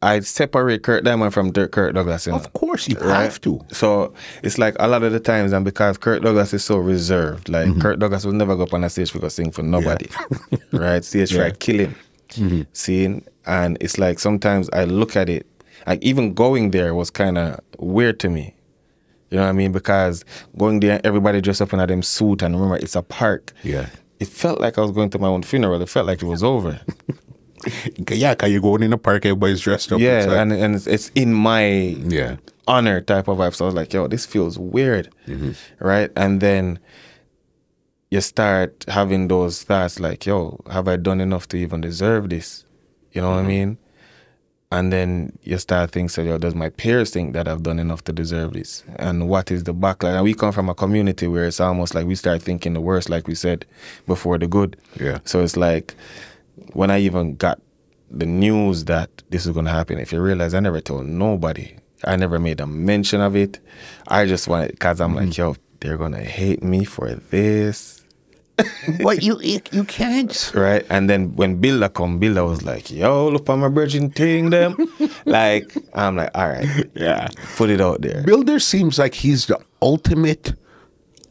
I separate Kirk Diamond from Kirk Douglas. You know, Of course, you have to. So it's like a lot of the times, and because Kirk Douglas is so reserved, like Kirk Douglas will never go up on a stage to sing for nobody, right? Stage fright, kill him, seeing, and it's like sometimes I look at it, like even going there was kind of weird to me. You know what I mean? Because going there, everybody dressed up in a them suit, and remember, it's a park. Yeah. It felt like I was going to my own funeral. It felt like it was over. Yeah, because you're going in the park, everybody's dressed up. Yeah, and it's in my yeah honor type of vibe. So I was like, yo, this feels weird, right? And then you start having those thoughts like, yo, have I done enough to even deserve this? You know what I mean? And then you start thinking, so, yo, does my peers think that I've done enough to deserve this? And what is the backlash? And we come from a community where it's almost like we start thinking the worst, like we said, before the good. Yeah. So it's like, when I even got the news that this is going to happen, if you realize I never told nobody. I never made a mention of it. I just wanted, because I'm like, yo, they're going to hate me for this. But you can't. Right? And then when Builda come, Builda was like, yo, look at my virgin thing, them. Like, I'm like, all right. Yeah. Put it out there. Builder seems like he's the ultimate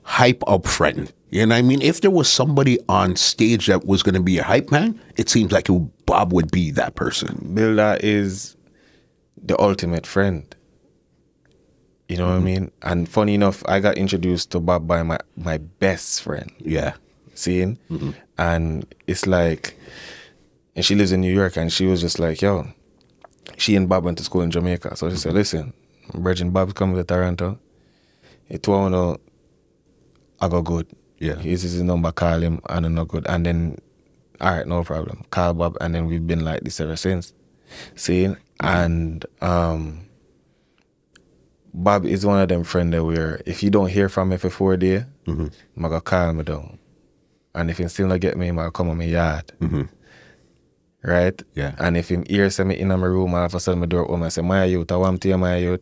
hype up friend. You know what I mean? If there was somebody on stage that was going to be a hype man, it seems like Bob would be that person. Builda is the ultimate friend. You know what I mean? And funny enough, I got introduced to Bob by my best friend. Yeah. Seeing? And it's like, and she lives in New York, and she was just like, yo, she and Bob went to school in Jamaica. So she said, listen, Virgin Bob's coming to Toronto. It won't I go good. Yeah. Here's his number, call him, and I'm not good. And then, all right, no problem. Call Bob, and then we've been like this ever since. See? And Bob is one of them friends that where if you don't hear from me for 4 days, I'm going to call me down. And if you still not get me, I'm going to come on my yard. right? Yeah. And if him hear me in my room, all of a sudden my door open, I say, my youth, I want to hear my youth.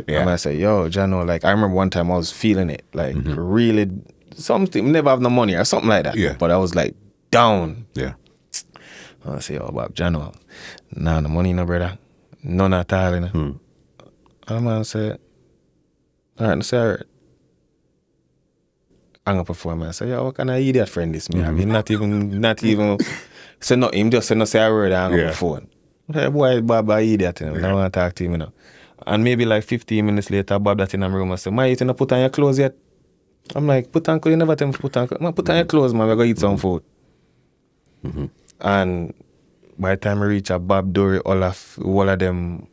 Yeah. And I say, yo, Jano, like, I remember one time I was feeling it, like, really, something, never have no money or something like that. Yeah. But I was like, down. Yeah. And I say, yo, Bob, Jano, nah, no money, no, brother. None at all, you know. And the man said, all right, say, all right. I'm going to perform. I say, yo, what kind of idiot friend this, me? I mean, not even, say nothing, him just say, no, say a word, I'm going to perform. I say, boy, Bob, an idiot, you know. I don't want to talk to him, you know. And maybe like 15 minutes later, Bob that in my room, I say, you didn't put on your clothes yet? I'm like, put on clothes, you never tell me to put on clothes. Man, put on your clothes, man, we're going to eat some food. And by the time I reach a Bob Dory, all of them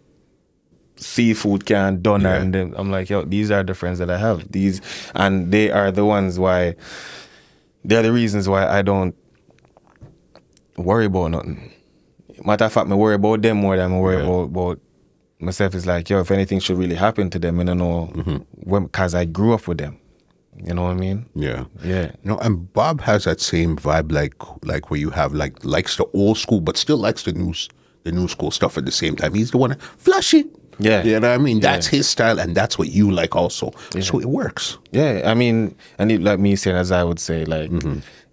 seafood can done and them, I'm like, yo, these are the friends that I have. And they are the ones why, they're the reasons why I don't worry about nothing. Matter of fact, I worry about them more than I worry about myself. Is like, yo, if anything should really happen to them, I don't know, because I grew up with them. You know what I mean? Yeah. Yeah. No, and Bob has that same vibe, like where you have likes the old school, but still likes the new school stuff at the same time. He's the one that flash it. Yeah. You know what I mean? That's his style, and that's what you like also. Yeah. So it works. Yeah, I mean, and it, like me saying, as I would say, like,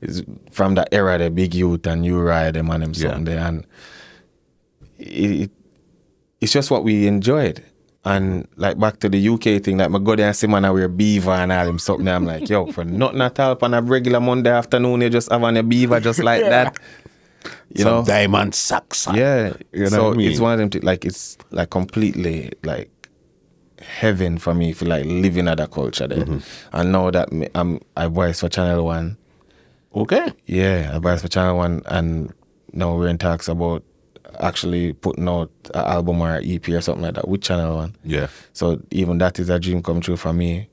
it's from that era, the Big Youth and you ride them and them something there, and it's just what we enjoyed. And like back to the UK thing, like my go there and see man I wear beaver and all them something. I'm like, yo, for nothing at all on a regular Monday afternoon, you just have on a beaver just like that. You know, diamond socks. Yeah. You know So what I mean? it's one of them like it's like completely like heaven for me if you like living at that culture there. And now that I voice for Channel 1. Okay. Yeah, I voice for Channel 1 and now we're in talks about actually putting out an album or an EP or something like that with Channel 1. Yeah. So even that is a dream come true for me.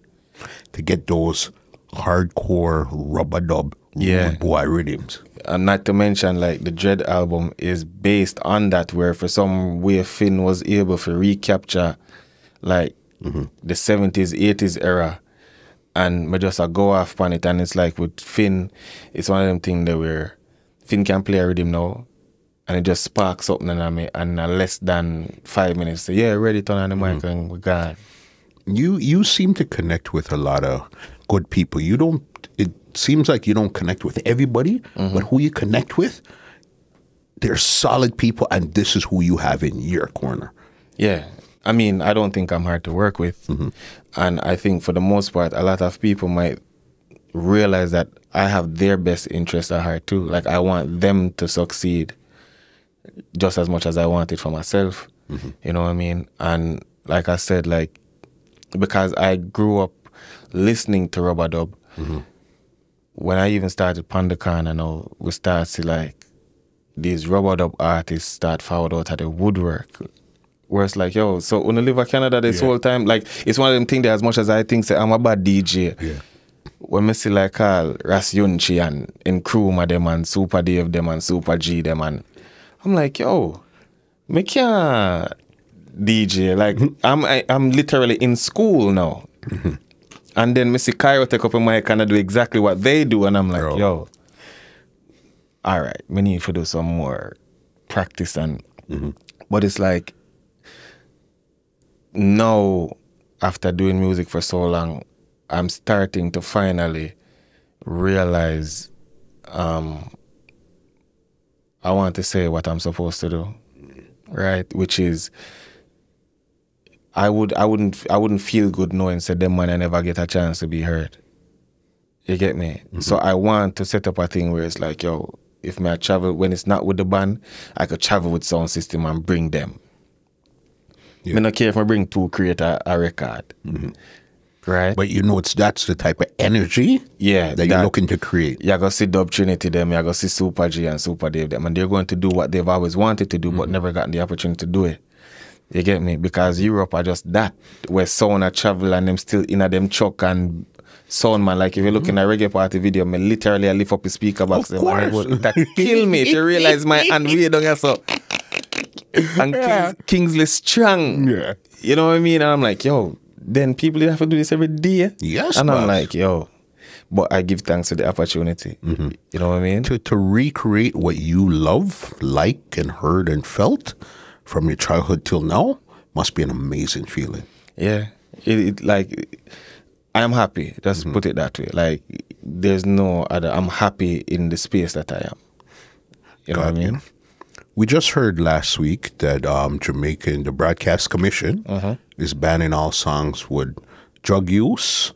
To get those hardcore rubber dub rude boy rhythms. And not to mention like the Dread album is based on that, where for some way Finn was able to recapture like the 70s, 80s era, and me just go off on it. And it's like with Finn, it's one of them things that where Finn can play a rhythm now and it just sparks something in me, and in less than 5 minutes say, yeah, ready, turn on the mic and we're gone. You seem to connect with a lot of good people. You don't, it seems like you don't connect with everybody, but who you connect with, they're solid people, and this is who you have in your corner. Yeah. I mean, I don't think I'm hard to work with. And I think for the most part, a lot of people might realize that I have their best interest at heart too. Like I want them to succeed just as much as I want it for myself. You know what I mean? And like I said, like, because I grew up listening to rubber dub, when I even started Pandacon, and all, we start to like these rubber dub artists start forward out of the woodwork. Where it's like, yo, so when I live in Canada this whole time, like it's one of them things that as much as I think say I'm a bad DJ, when I see like Carl Ras Yunchi and Nkrumah them and Super Dave them and Super G them, and I'm like, yo, me can't DJ. Like I'm literally in school now. And then me see Kairo take up a mic and I do exactly what they do, and I'm like, yo, all right, me need to do some more practice. And but it's like now, after doing music for so long, I'm starting to finally realize I want to say what I'm supposed to do, right? Which is I wouldn't feel good knowing said them man I never get a chance to be heard. You get me? So I want to set up a thing where it's like, yo, if I travel when it's not with the band, I could travel with sound system and bring them. I don't care if I bring two create a record. Right? But you know that's the type of energy that you're looking to create. You're going to see Dub Trinity them, you're going to see Super G and Super Dave them, and they're going to do what they've always wanted to do but never gotten the opportunity to do it. You get me? Because Europe are just that, where sound a travel and them still in a them truck and sound man. Like if you look in a reggae party video, me literally I lift up the speaker box. Of course. That kill me if you realize my hand way down here so. And Kingsley strong. Yeah. You know what I mean? And I'm like, yo, then people have to do this every day. Yes, and I'm boss. like, yo, but I give thanks for the opportunity. You know what I mean? To recreate what you love, like, and heard and felt from your childhood till now must be an amazing feeling. Yeah. It like, I'm happy. Just put it that way. Like, there's no other. I'm happy in the space that I am. You know what I mean? We just heard last week that Jamaica, the Broadcast Commission, is banning all songs with drug use,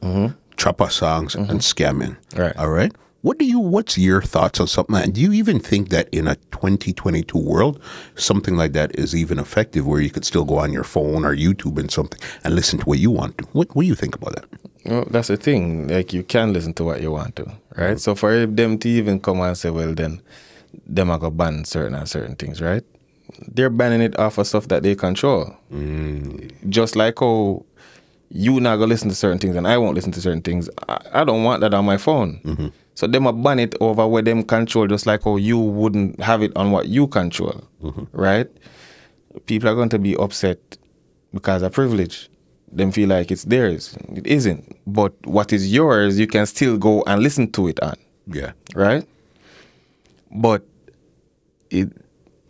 chopper songs, and scamming. Right. All right. What's your thoughts on something like that? Do you even think that in a 2022 world, something like that is even effective, where you could still go on your phone or YouTube and something and listen to what you want to? What do you think about that? Well, that's the thing. Like, you can listen to what you want to, right? So for them to even come and say, well, then them are going to ban certain things, right? They're banning it off of stuff that they control. Just like how you not going to listen to certain things and I won't listen to certain things. I don't want that on my phone. So them a ban it over where them control, just like how you wouldn't have it on what you control, right? People are going to be upset because of privilege. Them feel like it's theirs. It isn't. But what is yours, you can still go and listen to it on. Yeah. Right? But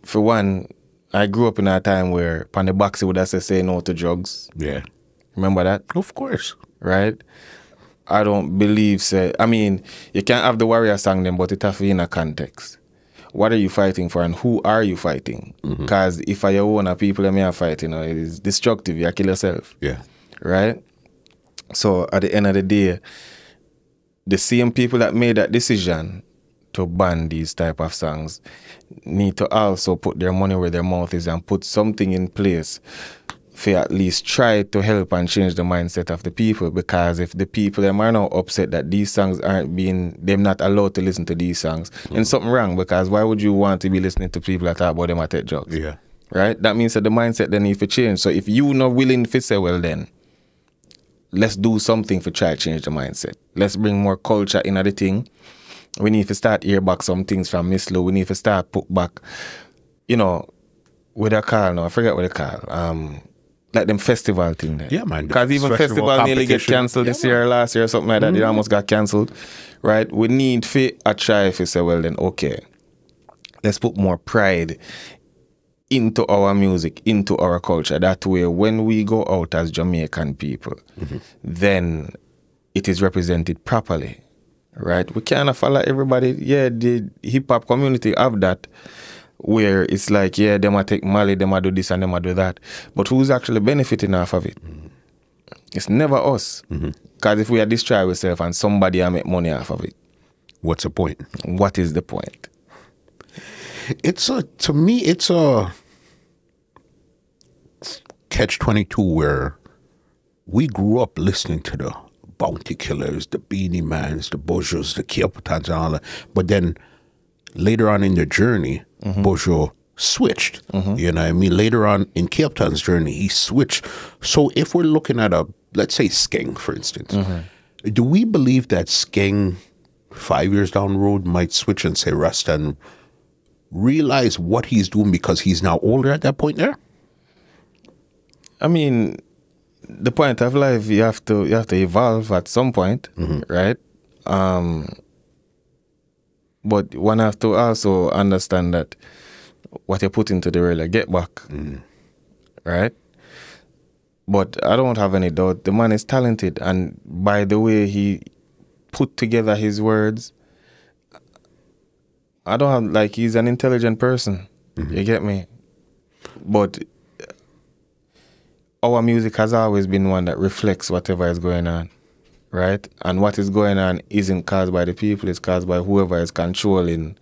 for one, I grew up in a time where on the box it would have to say no to drugs. Yeah. Remember that? Of course. Right? I don't believe I mean, you can't have the warrior song them, but it have to be in a context. What are you fighting for and who are you fighting? Because if I own people that may are fighting, it is destructive. You kill yourself. Yeah. Right? So at the end of the day, the same people that made that decision to ban these type of songs need to also put their money where their mouth is and put something in place for at least try to help and change the mindset of the people. Because if the people them are now upset that these songs them not allowed to listen to these songs, then something wrong. Because why would you want to be listening to people that talk about them at take drugs? Yeah. Right? That means that the mindset then need to change. So if you not willing to say, well then, let's do something to try to change the mindset. Let's bring more culture in the thing. We need to start hear back some things from Miss Lou. We need to start put back, with a call now. I forget what they call. Like them festival thing there. Yeah, man. Because even festival nearly get cancelled this year, last year, or something like that. It almost got cancelled. Right? We need to try if we say, well then, okay, let's put more pride into our music, into our culture. That way, when we go out as Jamaican people, then it is represented properly. Right? We can't follow everybody. Yeah, the hip-hop community have that, where it's like, yeah, them a take Mali, them a do this and them a do that. But who's actually benefiting off of it? It's never us. Because if we are destroy ourselves and somebody a make money off of it, what's the point? What is the point? To me, it's a catch-22 where we grew up listening to the Bounty Killers, the Beanie Mans, the Bojos, the Kiapatans and all that. But then later on in the journey, Bojo switched. You know what I mean? Later on in Kiaptan's journey, he switched. So if we're looking at let's say Skeng, for instance, do we believe that Skeng 5 years down the road might switch and say Rasta and realize what he's doing because he's now older at that point there? I mean, the point of life, you have to evolve at some point, right? But one have to also understand that what you put into the world, you get back, right? But I don't have any doubt the man is talented, and by the way he put together his words, I don't have he's an intelligent person. You get me? But our music has always been one that reflects whatever is going on, right? And what is going on isn't caused by the people, it's caused by whoever is controlling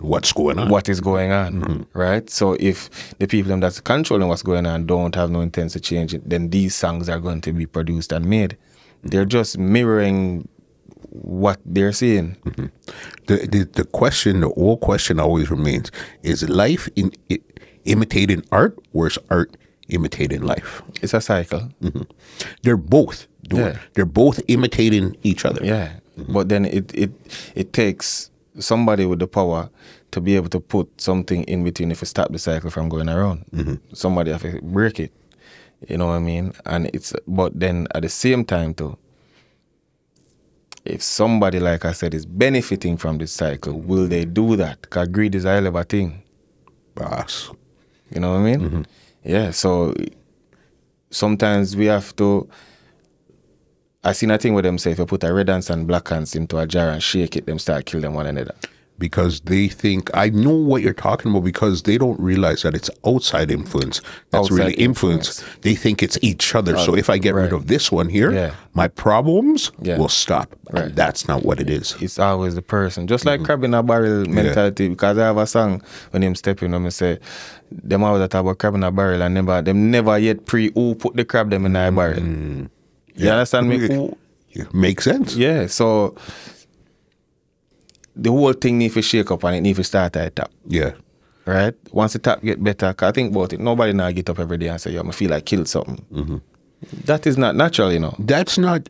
what's going on. What is going on, right? So if the people that's controlling what's going on don't have no intent to change it, then these songs are going to be produced and made. They're just mirroring what they're seeing. The question, the old question always remains, is life imitating art or is art imitating life? It's a cycle. They're both doing it. They're both imitating each other. Yeah. But then it takes somebody with the power to be able to put something in between if you stop the cycle from going around. Somebody have to break it. You know what I mean? And but then at the same time too, if somebody, like I said, is benefiting from this cycle, will they do that? Because greed is a hell of a thing. Boss. You know what I mean? Yeah, so sometimes we have to... I seen a thing with them say, if you put a red ants and black ants into a jar and shake it, them start kill them one another. Because they think, I know what you're talking about, because they don't realize that it's outside influence. That's Outside really influence. They think it's each other. So if I get rid of this one here, my problems will stop. And that's not what it is. It's always the person. Just like crab in a barrel mentality, because I have a song when him step in, I say, them always talk about crab in a barrel and them never yet who put the crab them in a barrel. You understand me? Makes sense. Yeah, so the whole thing needs to shake up and it needs to start at the top. Yeah. Right? Once the top get better, because I think about it, nobody now get up every day and say, yo, I feel like kill something. That is not natural, you know. That's not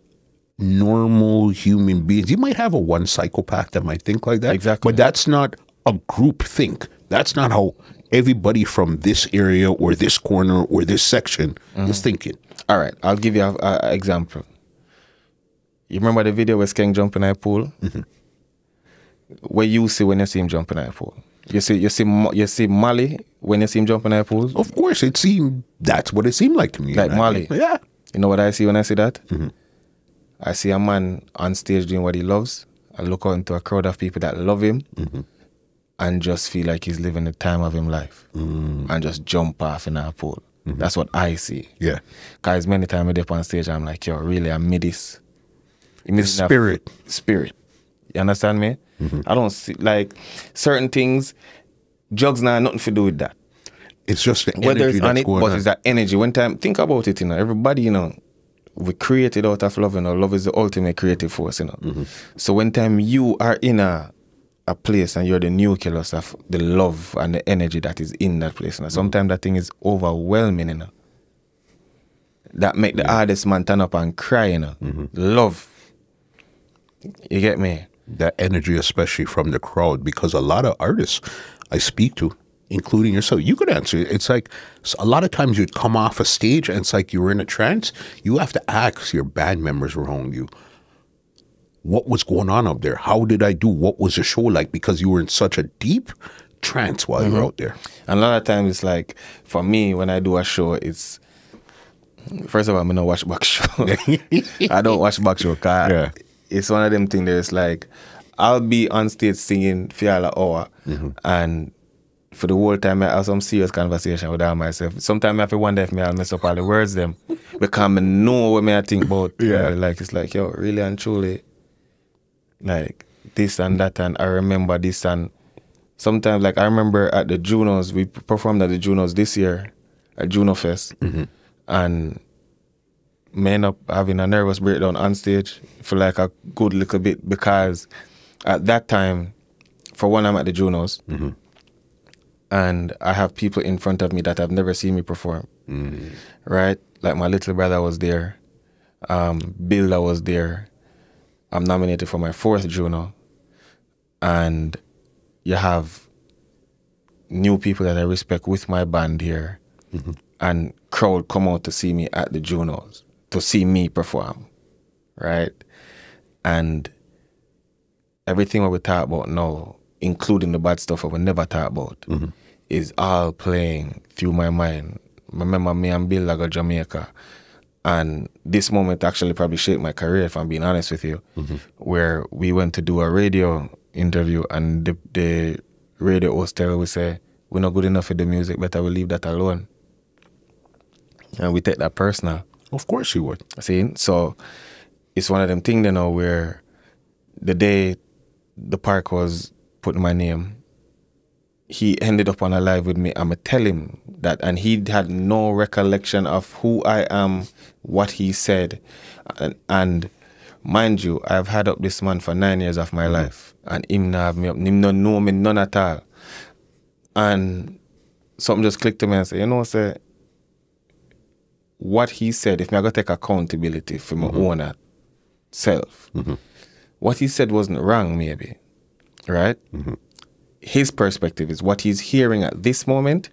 normal human beings. You might have a one psychopath that might think like that. Exactly. But that's not a group think. That's not how everybody from this area or this corner or this section is thinking. All right, I'll give you an example. You remember the video where Skeng jumping in a pool? What you see when you see him jumping in a pool? You see Mali when you see him jumping in a pool? Of course, that's what it seemed like to me. Like Mali? Yeah. You know what I see when I see that? I see a man on stage doing what he loves. I look out into a crowd of people that love him and just feel like he's living the time of his life and just jump off in a pool. That's what I see. Yeah. Because many times I dip on stage, I'm like, yo, really, I made this. Spirit. Spirit. You understand me? I don't see, like, certain things, drugs now have nothing to do with that. It's just the energy Whether it's on it, going but on. it's that energy. When time, think about it, you know, everybody, you know, we created out of love, you know, love is the ultimate creative force, you know. So when time you are in a place and you're the nucleus of the love and the energy that is in that place, you know, sometimes that thing is overwhelming, you know. That make the hardest man turn up and cry, you know. Love. You get me? That energy, especially from the crowd, because a lot of artists I speak to, including yourself, you could answer it. It's like a lot of times you'd come off a stage and it's like you were in a trance. You have to ask your band members around you, what was going on up there? How did I do? What was the show like? Because you were in such a deep trance while you were out there. And a lot of times it's like, for me, when I do a show, it's, first of all, I don't watch back show. I don't watch back show because it's one of them things that it's like, I'll be on stage singing for an hour and for the whole time I have some serious conversation with myself. Sometimes I have to wonder if I'll mess up all the words them because I know what I think about. Like, it's like, yo, really and truly, like this and that, and I remember this, and sometimes, like, I remember at the Junos, we performed at the Junos this year at Juno Fest, and I end up having a nervous breakdown on stage for like a good little bit, because at that time, for one, I'm at the Junos, and I have people in front of me that have never seen me perform, right? Like my little brother was there, Builda was there. I'm nominated for my 4th Juno, and you have new people that I respect with my band here, and crowd come out to see me at the Junos, to see me perform, right? And everything what we talk about now, including the bad stuff that we never talk about, is all playing through my mind. Remember me and Bill go Jamaica, and this moment actually probably shaped my career, if I'm being honest with you, where we went to do a radio interview, and the radio host tell we say, we're not good enough for the music, better we leave that alone. And we take that personal. Of course you would. See? So it's one of them things, you know, where the day the park was putting my name, he ended up on a live with me. I'ma tell him that, and he had no recollection of who I am, what he said, and mind you, I've had up this man for 9 years of my life, and him not have me up, him not know me none at all, and something just clicked to me and said, you know, say, what he said, if I gotta take accountability for my own self, what he said wasn't wrong, maybe, right? His perspective is what he's hearing at this moment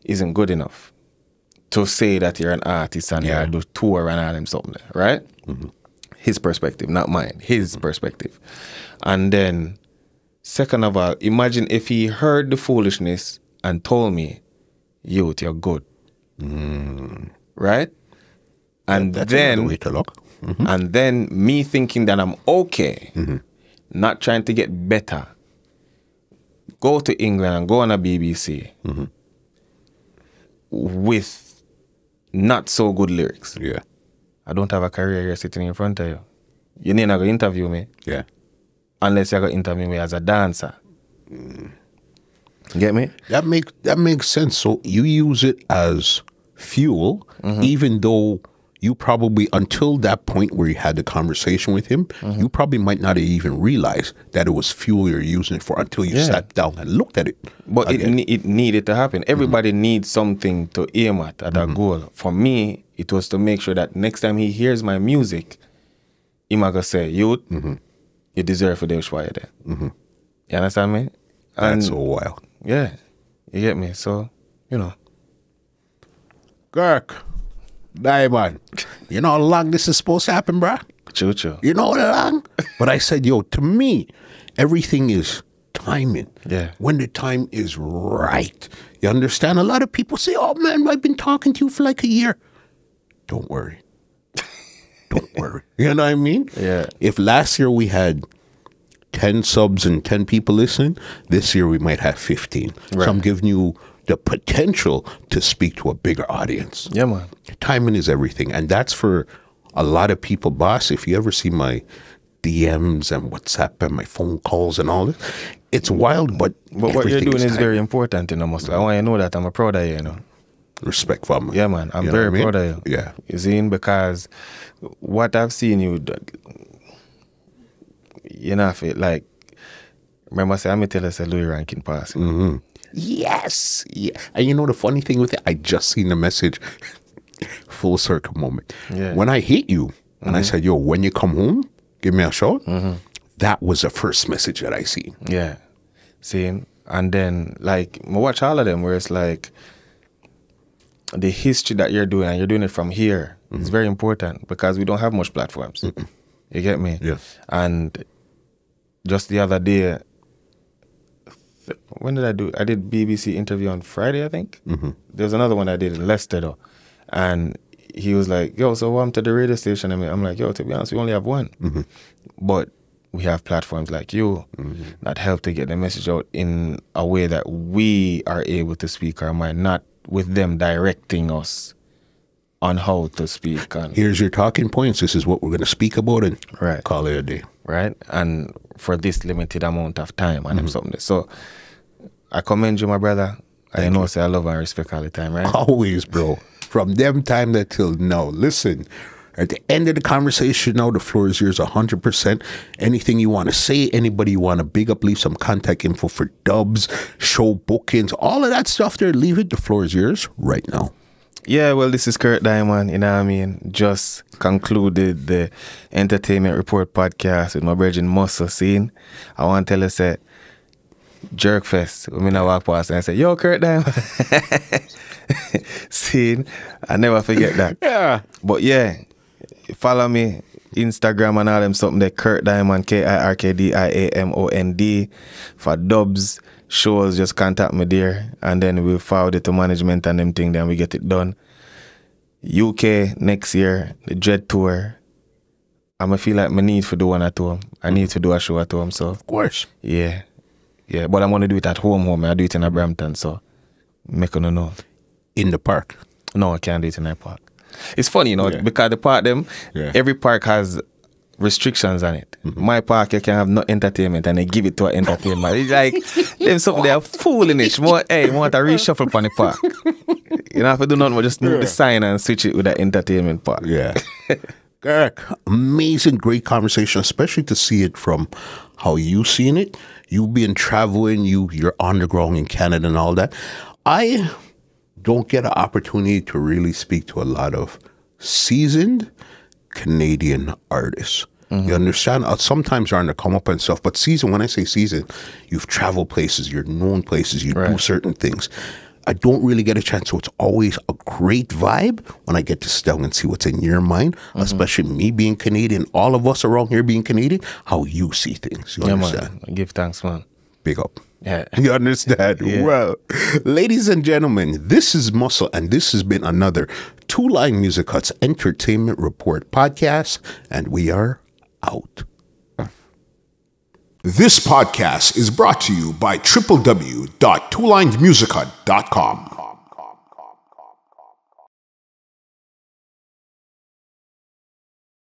isn't good enough to say that you're an artist and you do tour and all them something, right? his perspective, not mine, his perspective. And then, second of all, imagine if he heard the foolishness and told me, youth, you're good. Right? And That's then, another way to look. and then me thinking that I'm okay, not trying to get better, go to England and go on a BBC with not so good lyrics. Yeah. I don't have a career here sitting in front of you. You need not go interview me. Yeah. Unless you're going to interview me as a dancer. Get me? That makes sense. So you use it as fuel, even though you probably, until that point where you had the conversation with him, you probably might not have even realized that it was fuel you're using it for until you sat down and looked at it. But it needed to happen. Everybody needs something to aim at a goal. For me, it was to make sure that next time he hears my music, he might go say, youth, you deserve for the Ushwaya there. You understand me? And That's so wild. yeah, you get me? So, you know. Kirk Diamond, you know how long this is supposed to happen, bruh? Choo-choo. You know how long? But I said, yo, to me, everything is timing. Yeah. When the time is right. You understand? A lot of people say, oh, man, I've been talking to you for like a year. Don't worry. Don't worry. You know what I mean? Yeah. If last year we had 10 subs and 10 people listening, this year we might have 15. Right. So I'm giving you the potential to speak to a bigger audience. Yeah, man. Timing is everything. And that's for a lot of people, boss. If you ever see my DMs and WhatsApp and my phone calls and all this, it's wild, but what you're doing is timing. very important, you know, Muslim. I want you to know that I'm proud of you, you know. Respect for me. Yeah, man. I'm You know very what I mean? proud of you. Yeah. You see, because what I've seen you do, you know, I feel like, remember I said, I'm going to tell us a Louis Rankin passing. Yes. Yeah. And you know the funny thing with it? I just seen the message, full circle moment. Yeah. When I hit you, and I said, yo, when you come home, give me a shout. That was the first message that I seen. Yeah. See, and then, like, I watch all of them where it's like, the history that you're doing, and you're doing it from here, is very important because we don't have much platforms. You get me? Yes. And just the other day, when did I do? I did BBC interview on Friday, I think. There was another one I did in Leicester, though. And he was like, yo, so welcome to the radio station. I mean, I'm like, yo, to be honest, we only have one. But we have platforms like you that help to get the message out in a way that we are able to speak our mind, not with them directing us on how to speak. And Here's your talking points. This is what we're going to speak about and Right. call it a day. right? And for this limited amount of time and something. So I commend you, my brother. I know say I love and respect all the time, right? Always, bro. From them time that till now. Listen, at the end of the conversation now, the floor is yours 100%. Anything you want to say, anybody you want to big up, leave some contact info for dubs, show bookings, all of that stuff there, leave it. The floor is yours right now. Yeah, well, this is Kirk Diamond, you know what I mean? Just concluded the Entertainment Report podcast with my brethren Muscle Scene. I want to tell you, say, Jerkfest, when I walk past and I say, yo, Kirk Diamond. Scene, I never forget that. Yeah. But yeah, follow me, Instagram and all them something there, Kirk Diamond, KIRKDIAMOND. For dubs, shows, just contact me there, and then we'll forward it to management and them thing, then we get it done. UK next year, the Dread Tour. I feel like I need to do one at home. I need to do a show at home, so. Of course. Yeah. Yeah, but I'm going to do it at home. I do it in a Brampton, so make you know. In the park. No, I can't do it in that park. It's funny, you know, because the park, every park has restrictions on it. My park, you can have no entertainment, and they give it to an entertainment. It's like, them something, they are fooling it. Want to reshuffle on the park. You know, if I do nothing, just move the sign and switch it with the entertainment park. Yeah. Kirk, amazing, great conversation, especially to see it from how you seen it. You being traveling, you're on the ground in Canada and all that. I don't get an opportunity to really speak to a lot of seasoned Canadian artists. You understand? Sometimes they're on the come up and stuff, but season, when I say season, you've traveled places, you're known places, you do certain things. I don't really get a chance. So it's always a great vibe when I get to sit down and see what's in your mind, especially me being Canadian, all of us around here being Canadian, how you see things. You understand? Man. Give thanks, man. Big up. Yeah. You understand? Yeah. Well, ladies and gentlemen, this is Muscle, and this has been another Two Line Music Hut's Entertainment Report podcast, and we are out. This podcast is brought to you by www.twolinemusichut.com.